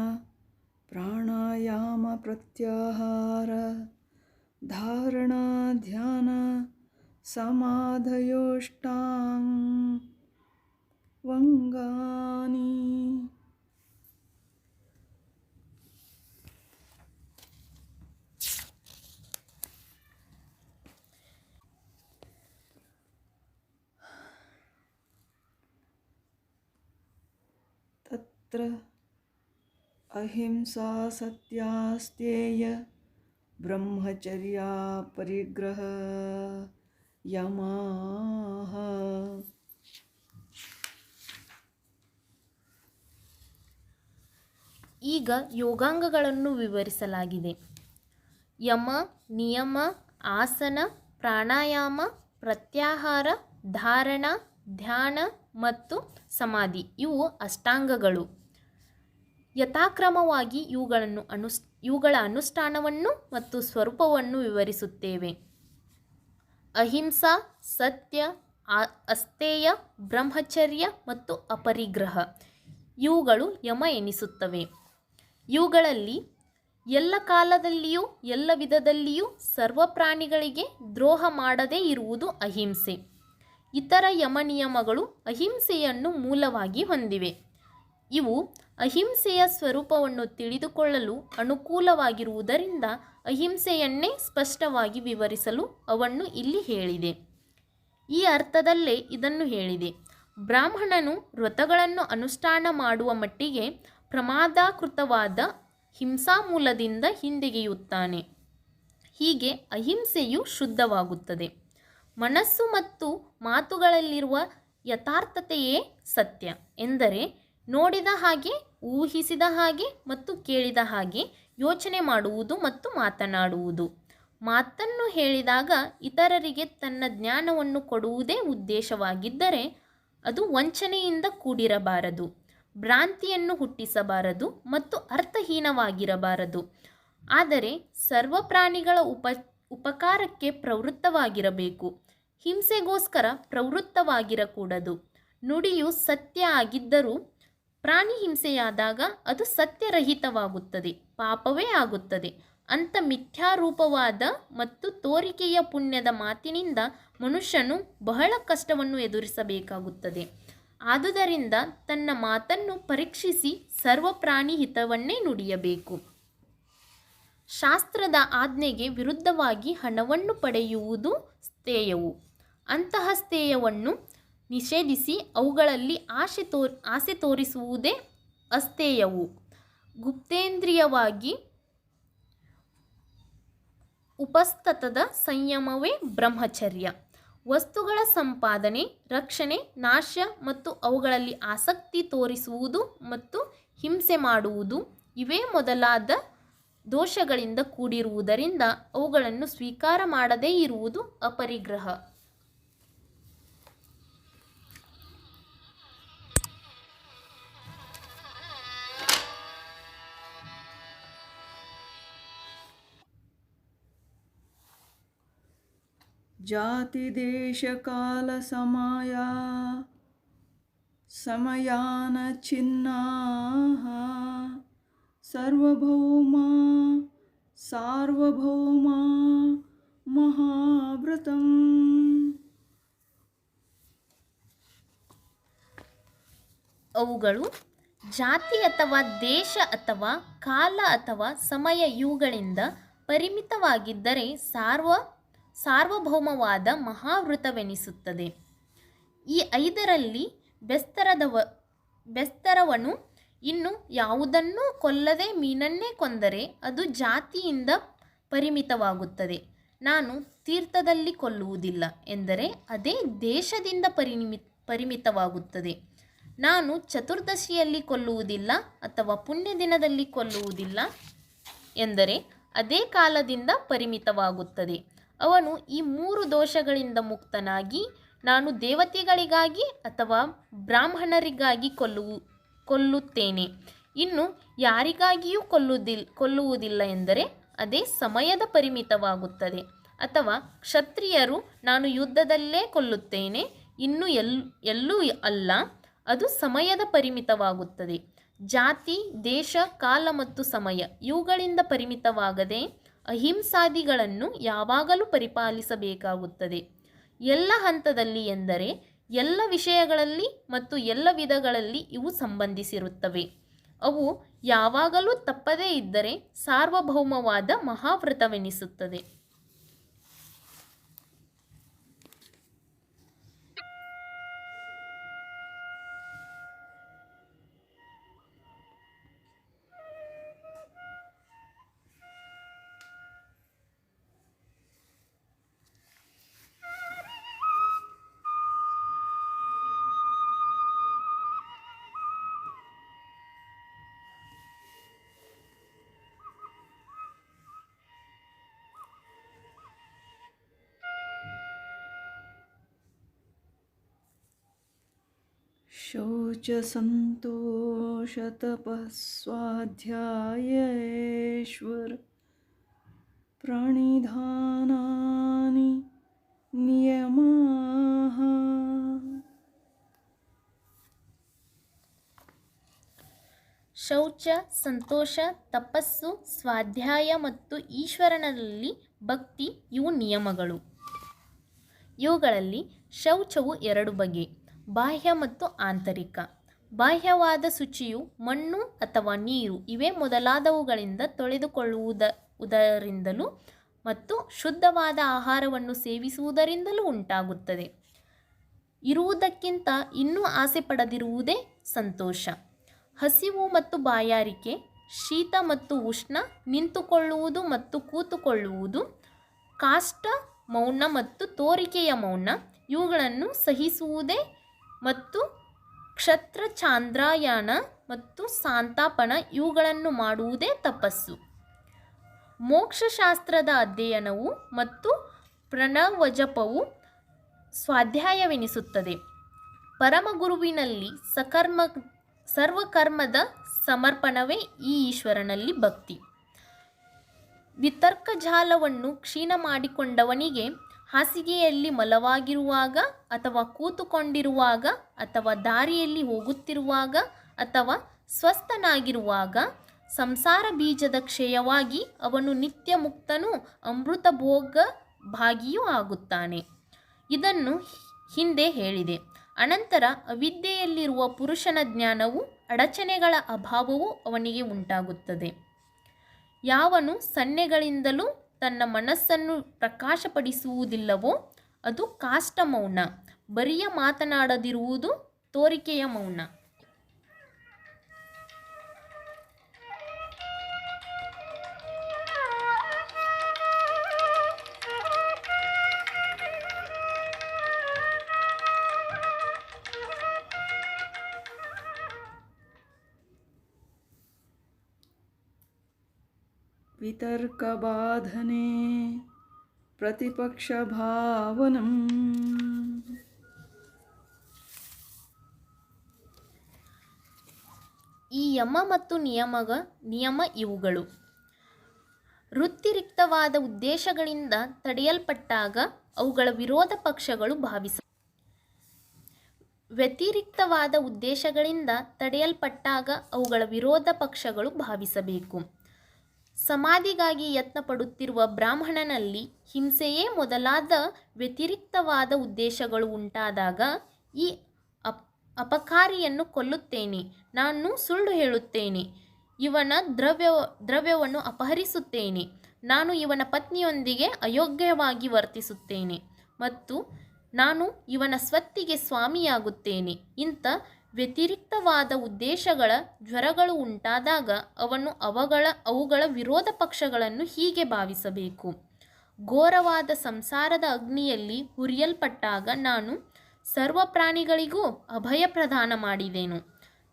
ಪ್ರಾಣಾಯಾಮ ಪ್ರತ್ಯಾಹಾರ, ಧಾರಣ, ಧ್ಯಾನ, ಸಮಾಧಯೋಷ್ಟಾಂಗಾನಿ. ತತ್ರ ಅಹಿಂಸಾ ಸತ್ಯಾಸ್ತೇಯ ಬ್ರಹ್ಮಚರ್ಯ ಪರಿಗ್ರಹ ಯಮಃ. ಈಗ ಯೋಗಾಂಗಗಳನ್ನು ವಿವರಿಸಲಾಗಿದೆ. ಯಮ, ನಿಯಮ, ಆಸನ, ಪ್ರಾಣಾಯಾಮ, ಪ್ರತ್ಯಾಹಾರ, ಧಾರಣ, ಧ್ಯಾನ ಮತ್ತು ಸಮಾಧಿ ಇವು ಅಷ್ಟಾಂಗಗಳು. ಯಥಾಕ್ರಮವಾಗಿ ಇವುಗಳ ಅನುಷ್ಠಾನವನ್ನು ಮತ್ತು ಸ್ವರೂಪವನ್ನು ವಿವರಿಸುತ್ತೇವೆ. ಅಹಿಂಸಾ, ಸತ್ಯ, ಅಸ್ತೇಯ, ಬ್ರಹ್ಮಚರ್ಯ ಮತ್ತು ಅಪರಿಗ್ರಹ ಇವುಗಳು ಯಮ ಎನಿಸುತ್ತವೆ. ಇವುಗಳಲ್ಲಿ ಎಲ್ಲ ಕಾಲದಲ್ಲಿಯೂ ಎಲ್ಲ ವಿಧದಲ್ಲಿಯೂ ಸರ್ವ ಪ್ರಾಣಿಗಳಿಗೆ ದ್ರೋಹ ಮಾಡದೇ ಇರುವುದು ಅಹಿಂಸೆ. ಇತರ ಯಮ ನಿಯಮಗಳು ಅಹಿಂಸೆಯನ್ನು ಮೂಲವಾಗಿ ಹೊಂದಿವೆ. ಇವು ಅಹಿಂಸೆಯ ಸ್ವರೂಪವನ್ನು ತಿಳಿದುಕೊಳ್ಳಲು ಅನುಕೂಲವಾಗಿರುವುದರಿಂದ ಅಹಿಂಸೆಯನ್ನೇ ಸ್ಪಷ್ಟವಾಗಿ ವಿವರಿಸಲು ಅವನ್ನು ಇಲ್ಲಿ ಹೇಳಿದೆ. ಈ ಅರ್ಥದಲ್ಲೇ ಇದನ್ನು ಹೇಳಿದೆ. ಬ್ರಾಹ್ಮಣನು ವ್ರತಗಳನ್ನು ಅನುಷ್ಠಾನ ಮಾಡುವ ಮಟ್ಟಿಗೆ ಪ್ರಮಾದಾಕೃತವಾದ ಹಿಂಸಾಮೂಲದಿಂದ ಹಿಂದೆಗೆಯುತ್ತಾನೆ. ಹೀಗೆ ಅಹಿಂಸೆಯು ಶುದ್ಧವಾಗುತ್ತದೆ. ಮನಸ್ಸು ಮತ್ತು ಮಾತುಗಳಲ್ಲಿರುವ ಯಥಾರ್ಥತೆಯೇ ಸತ್ಯ ಎಂದರೆ ನೋಡಿದ ಹಾಗೆ, ಊಹಿಸಿದ ಹಾಗೆ ಮತ್ತು ಕೇಳಿದ ಹಾಗೆ ಯೋಚನೆ ಮಾಡುವುದು ಮತ್ತು ಮಾತನಾಡುವುದು. ಮಾತನ್ನು ಹೇಳಿದಾಗ ಇತರರಿಗೆ ತನ್ನ ಜ್ಞಾನವನ್ನು ಕೊಡುವುದೇ ಉದ್ದೇಶವಾಗಿದ್ದರೆ ಅದು ವಂಚನೆಯಿಂದ ಕೂಡಿರಬಾರದು, ಭ್ರಾಂತಿಯನ್ನು ಹುಟ್ಟಿಸಬಾರದು ಮತ್ತು ಅರ್ಥಹೀನವಾಗಿರಬಾರದು. ಆದರೆ ಸರ್ವ ಪ್ರಾಣಿಗಳ ಉಪಕಾರಕ್ಕೆ ಪ್ರವೃತ್ತವಾಗಿರಬೇಕು, ಹಿಂಸೆಗೋಸ್ಕರ ಪ್ರವೃತ್ತವಾಗಿರಕೂಡದು. ನುಡಿಯು ಸತ್ಯ ಆಗಿದ್ದರೂ ಪ್ರಾಣಿ ಹಿಂಸೆಯಾದಾಗ ಅದು ಸತ್ಯರಹಿತವಾಗುತ್ತದೆ, ಪಾಪವೇ ಆಗುತ್ತದೆ. ಅಂಥ ಮಿಥ್ಯಾರೂಪವಾದ ಮತ್ತು ತೋರಿಕೆಯ ಪುಣ್ಯದ ಮಾತಿನಿಂದ ಮನುಷ್ಯನು ಬಹಳ ಕಷ್ಟವನ್ನು ಎದುರಿಸಬೇಕಾಗುತ್ತದೆ. ಆದುದರಿಂದ ತನ್ನ ಮಾತನ್ನು ಪರೀಕ್ಷಿಸಿ ಸರ್ವ ಪ್ರಾಣಿ ಹಿತವನ್ನೇ ನುಡಿಯಬೇಕು. ಶಾಸ್ತ್ರದ ಆಜ್ಞೆಗೆ ವಿರುದ್ಧವಾಗಿ ಹಣವನ್ನು ಪಡೆಯುವುದು ಸ್ಥೇಯವು. ಅಂತಹ ಸ್ಥೇಯವನ್ನು ನಿಷೇಧಿಸಿ ಅವುಗಳಲ್ಲಿ ಆಸೆ ತೋರಿಸುವುದೇ ಅಸ್ಥೇಯವು. ಗುಪ್ತೇಂದ್ರಿಯವಾಗಿ ಉಪಸ್ಥತದ ಸಂಯಮವೇ ಬ್ರಹ್ಮಚರ್ಯ. ವಸ್ತುಗಳ ಸಂಪಾದನೆ, ರಕ್ಷಣೆ, ನಾಶ ಮತ್ತು ಅವುಗಳಲ್ಲಿ ಆಸಕ್ತಿ ತೋರಿಸುವುದು ಮತ್ತು ಹಿಂಸೆ ಮಾಡುವುದು ಇವೇ ಮೊದಲಾದ ದೋಷಗಳಿಂದ ಕೂಡಿರುವುದರಿಂದ ಅವುಗಳನ್ನು ಸ್ವೀಕಾರ ಮಾಡದೇ ಇರುವುದು ಅಪರಿಗ್ರಹ. ಜಾತಿ ದೇಶ ಕಾಲ ಸಮಯಾನ ಚಿನ್ನಾಃ ಸಾರ್ವಭೌಮ ಮಹಾವ್ರತಂ. ಅವುಗಳು ಜಾತಿ ಅಥವಾ ದೇಶ ಅಥವಾ ಕಾಲ ಅಥವಾ ಸಮಯ ಇವುಗಳಿಂದ ಪರಿಮಿತವಾಗಿದ್ದರೆ ಸಾರ್ವಭೌಮವಾದ ಮಹಾವೃತವೆನಿಸುತ್ತದೆ. ಈ 5ರಲ್ಲಿ ಬೆಸ್ತರವನು ಇನ್ನು ಯಾವುದನ್ನೂ ಕೊಲ್ಲದೆ ಮೀನನ್ನೇ ಕೊಂದರೆ ಅದು ಜಾತಿಯಿಂದ ಪರಿಮಿತವಾಗುತ್ತದೆ. ನಾನು ತೀರ್ಥದಲ್ಲಿ ಕೊಲ್ಲುವುದಿಲ್ಲ ಎಂದರೆ ಅದೇ ದೇಶದಿಂದ ಪರಿಮಿತವಾಗುತ್ತದೆ. ನಾನು ಚತುರ್ದಶಿಯಲ್ಲಿ ಕೊಲ್ಲುವುದಿಲ್ಲ ಅಥವಾ ಪುಣ್ಯ ದಿನದಲ್ಲಿ ಕೊಲ್ಲುವುದಿಲ್ಲ ಎಂದರೆ ಅದೇ ಕಾಲದಿಂದ ಪರಿಮಿತವಾಗುತ್ತದೆ. ಅವನು ಈ 3 ದೋಷಗಳಿಂದ ಮುಕ್ತನಾಗಿ ನಾನು ದೇವತೆಗಳಿಗಾಗಿ ಅಥವಾ ಬ್ರಾಹ್ಮಣರಿಗಾಗಿ ಕೊಲ್ಲುತ್ತೇನೆ, ಇನ್ನು ಯಾರಿಗಾಗಿಯೂ ಕೊಲ್ಲುವುದಿಲ್ಲ ಎಂದರೆ ಅದೇ ಸಮಯದ ಪರಿಮಿತವಾಗುತ್ತದೆ. ಅಥವಾ ಕ್ಷತ್ರಿಯರು ನಾನು ಯುದ್ಧದಲ್ಲೇ ಕೊಲ್ಲುತ್ತೇನೆ, ಇನ್ನು ಎಲ್ಲೂ ಅಲ್ಲ, ಅದು ಸಮಯದ ಪರಿಮಿತವಾಗುತ್ತದೆ. ಜಾತಿ ದೇಶ ಕಾಲ ಮತ್ತು ಸಮಯ ಇವುಗಳಿಂದ ಪರಿಮಿತವಾಗದೆ ಅಹಿಂಸಾದಿಗಳನ್ನು ಯಾವಾಗಲೂ ಪರಿಪಾಲಿಸಬೇಕಾಗುತ್ತದೆ. ಎಲ್ಲ ಹಂತದಲ್ಲಿ ಎಂದರೆ ಎಲ್ಲ ವಿಷಯಗಳಲ್ಲಿ ಮತ್ತು ಎಲ್ಲ ವಿಧಗಳಲ್ಲಿ ಇವು ಸಂಬಂಧಿಸಿರುತ್ತವೆ. ಅವು ಯಾವಾಗಲೂ ತಪ್ಪದೇ ಇದ್ದರೆ ಸಾರ್ವಭೌಮವಾದ ಮಹಾವ್ರತವೆನಿಸುತ್ತದೆ. ಶೌಚ ಸಂತೋಷ ತಪಸ್ವಾಧ್ಯಾಯೇಶ್ವರ ಪ್ರಾಣಿಧಾನಾನಿ ನಿಯಮಾಃ. ಶೌಚ, ಸಂತೋಷ, ತಪಸ್ಸು, ಸ್ವಾಧ್ಯಾಯ ಮತ್ತು ಈಶ್ವರನಲ್ಲಿ ಭಕ್ತಿ ಇವು ನಿಯಮಗಳು. ಇವುಗಳಲ್ಲಿ ಶೌಚವು 2 ಬಗೆ, ಬಾಹ್ಯ ಮತ್ತು ಆಂತರಿಕ. ಬಾಹ್ಯವಾದ ಶುಚಿಯು ಮಣ್ಣು ಅಥವಾ ನೀರು ಇವೇ ಮೊದಲಾದವುಗಳಿಂದ ತೊಳೆದುಕೊಳ್ಳುವುದರಿಂದಲೂ ಮತ್ತು ಶುದ್ಧವಾದ ಆಹಾರವನ್ನು ಸೇವಿಸುವುದರಿಂದಲೂ ಉಂಟಾಗುತ್ತದೆ. ಇರುವುದಕ್ಕಿಂತ ಇನ್ನೂ ಆಸೆ ಪಡದಿರುವುದೇ ಸಂತೋಷ. ಹಸಿವು ಮತ್ತು ಬಾಯಾರಿಕೆ, ಶೀತ ಮತ್ತು ಉಷ್ಣ, ನಿಂತುಕೊಳ್ಳುವುದು ಮತ್ತು ಕೂತುಕೊಳ್ಳುವುದು, ಕಾಷ್ಟ ಮೌನ ಮತ್ತು ತೋರಿಕೆಯ ಮೌನ ಇವುಗಳನ್ನು ಸಹಿಸುವುದೇ ಮತ್ತು ಕ್ಷತ್ರ ಚಾಂದ್ರಾಯಣ ಮತ್ತು ಸಂತಾಪನ ಇವುಗಳನ್ನು ಮಾಡುವುದೇ ತಪಸ್ಸು. ಮೋಕ್ಷಶಾಸ್ತ್ರದ ಅಧ್ಯಯನವು ಮತ್ತು ಪ್ರಣವಜಪವು ಸ್ವಾಧ್ಯಾಯವೆನಿಸುತ್ತದೆ. ಪರಮಗುರುವಿನಲ್ಲಿ ಸರ್ವಕರ್ಮದ ಸಮರ್ಪಣವೇ ಈ ಈಶ್ವರನಲ್ಲಿ ಭಕ್ತಿ. ವಿತರ್ಕಜಾಲವನ್ನು ಕ್ಷೀಣ ಮಾಡಿಕೊಂಡವನಿಗೆ ಹಾಸಿಗೆಯಲ್ಲಿ ಮಲವಾಗಿರುವಾಗ ಅಥವಾ ಕೂತುಕೊಂಡಿರುವಾಗ ಅಥವಾ ದಾರಿಯಲ್ಲಿ ಹೋಗುತ್ತಿರುವಾಗ ಅಥವಾ ಸ್ವಸ್ಥನಾಗಿರುವಾಗ ಸಂಸಾರ ಬೀಜದ ಕ್ಷಯವಾಗಿ ಅವನು ನಿತ್ಯ ಮುಕ್ತನೂ ಅಮೃತ ಭೋಗ ಭಾಗಿಯೂ ಆಗುತ್ತಾನೆ. ಇದನ್ನು ಹಿಂದೆ ಹೇಳಿದೆ. ಅನಂತರ ಅವಿದ್ಯೆಯಲ್ಲಿರುವ ಪುರುಷನ ಜ್ಞಾನವು ಅಡಚಣೆಗಳ ಅಭಾವವು ಅವನಿಗೆ ಉಂಟಾಗುತ್ತದೆ. ಯಾವನು ಸನ್ನೆಗಳಿಂದಲೂ ತನ್ನ ಮನಸ್ಸನ್ನು ಪ್ರಕಾಶಪಡಿಸುವುದಿಲ್ಲವೋ ಅದು ಕಾಷ್ಟ ಮೌನ, ಬರಿಯ ಮಾತನಾಡದಿರುವುದು ತೋರಿಕೆಯ ಮೌನ. ವಿತರ್ಕಬಾಧನೆ ಪ್ರತಿಪಕ್ಷಭಾವನಂ. ಈ ಯಮ ಮತ್ತು ನಿಯಮ ಇವುಗಳು. ವೃತ್ತಿರಿಕ್ತವಾದ ಉದ್ದೇಶಗಳಿಂದ ತಡೆಯಲ್ಪಟ್ಟಾಗ ಅವುಗಳ ವಿರೋಧ ಪಕ್ಷಗಳು ವ್ಯತಿರಿಕ್ತವಾದ ಉದ್ದೇಶಗಳಿಂದ ತಡೆಯಲ್ಪಟ್ಟಾಗ ಅವುಗಳ ವಿರೋಧ ಪಕ್ಷಗಳು ಭಾವಿಸಬೇಕು. ಸಮಾಧಿಗಾಗಿ ಯತ್ನ ಪಡುತ್ತಿರುವ ಬ್ರಾಹ್ಮಣನಲ್ಲಿ ಹಿಂಸೆಯೇ ಮೊದಲಾದ ವ್ಯತಿರಿಕ್ತವಾದ ಉದ್ದೇಶಗಳು ಉಂಟಾದಾಗ ಈ ಅಪಕಾರಿಯನ್ನು ಕೊಲ್ಲುತ್ತೇನೆ, ನಾನು ಸುಳ್ಳು ಹೇಳುತ್ತೇನೆ, ಇವನ ದ್ರವ್ಯವನ್ನು ಅಪಹರಿಸುತ್ತೇನೆ, ನಾನು ಇವನ ಪತ್ನಿಯೊಂದಿಗೆ ಅಯೋಗ್ಯವಾಗಿ ವರ್ತಿಸುತ್ತೇನೆ ಮತ್ತು ನಾನು ಇವನ ಸ್ವತ್ತಿಗೆ ಸ್ವಾಮಿಯಾಗುತ್ತೇನೆ. ಇಂಥ ವ್ಯತಿರಿಕ್ತವಾದ ಉದ್ದೇಶಗಳ ಜ್ವರಗಳು ಉಂಟಾದಾಗ ಅವನು ಅವುಗಳ ವಿರೋಧ ಪಕ್ಷಗಳನ್ನು ಹೀಗೆ ಭಾವಿಸಬೇಕು. ಘೋರವಾದ ಸಂಸಾರದ ಅಗ್ನಿಯಲ್ಲಿ ಹುರಿಯಲ್ಪಟ್ಟಾಗ ನಾನು ಸರ್ವ ಪ್ರಾಣಿಗಳಿಗೂ ಅಭಯ ಪ್ರದಾನ ಮಾಡಿದೆನು.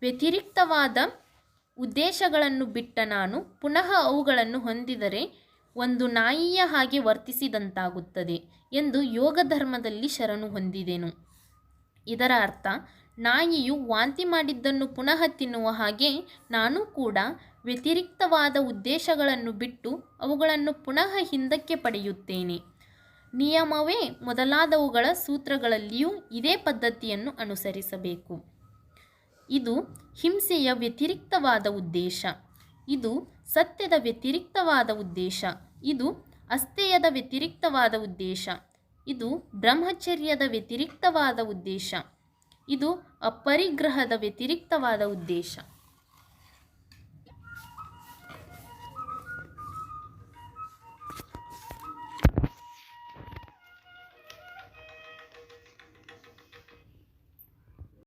ವ್ಯತಿರಿಕ್ತವಾದ ಉದ್ದೇಶಗಳನ್ನು ಬಿಟ್ಟ ನಾನು ಪುನಃ ಅವುಗಳನ್ನು ಹೊಂದಿದರೆ ಒಂದು ನಾಯಿಯ ಹಾಗೆ ವರ್ತಿಸಿದಂತಾಗುತ್ತದೆ ಎಂದು ಯೋಗ ಧರ್ಮದಲ್ಲಿ ಶರಣು ಹೊಂದಿದೆನು. ಇದರ ಅರ್ಥ, ನಾಯಿಯು ವಾಂತಿ ಮಾಡಿದ್ದನ್ನು ಪುನಃ ತಿನ್ನುವ ಹಾಗೆ ನಾನು ಕೂಡ ವ್ಯತಿರಿಕ್ತವಾದ ಉದ್ದೇಶಗಳನ್ನು ಬಿಟ್ಟು ಅವುಗಳನ್ನು ಪುನಃ ಹಿಂದಕ್ಕೆ ಪಡೆಯುತ್ತೇನೆ. ನಿಯಮವೇ ಮೊದಲಾದವುಗಳ ಸೂತ್ರಗಳಲ್ಲಿಯೂ ಇದೇ ಪದ್ಧತಿಯನ್ನು ಅನುಸರಿಸಬೇಕು. ಇದು ಹಿಂಸೆಯ ವ್ಯತಿರಿಕ್ತವಾದ ಉದ್ದೇಶ, ಇದು ಸತ್ಯದ ವ್ಯತಿರಿಕ್ತವಾದ ಉದ್ದೇಶ, ಇದು ಅಸ್ಥೇಯದ ವ್ಯತಿರಿಕ್ತವಾದ ಉದ್ದೇಶ, ಇದು ಬ್ರಹ್ಮಚರ್ಯದ ವ್ಯತಿರಿಕ್ತವಾದ ಉದ್ದೇಶ, ಇದು ಅಪರಿಗ್ರಹದ ವ್ಯತಿರಿಕ್ತವಾದ ಉದ್ದೇಶ.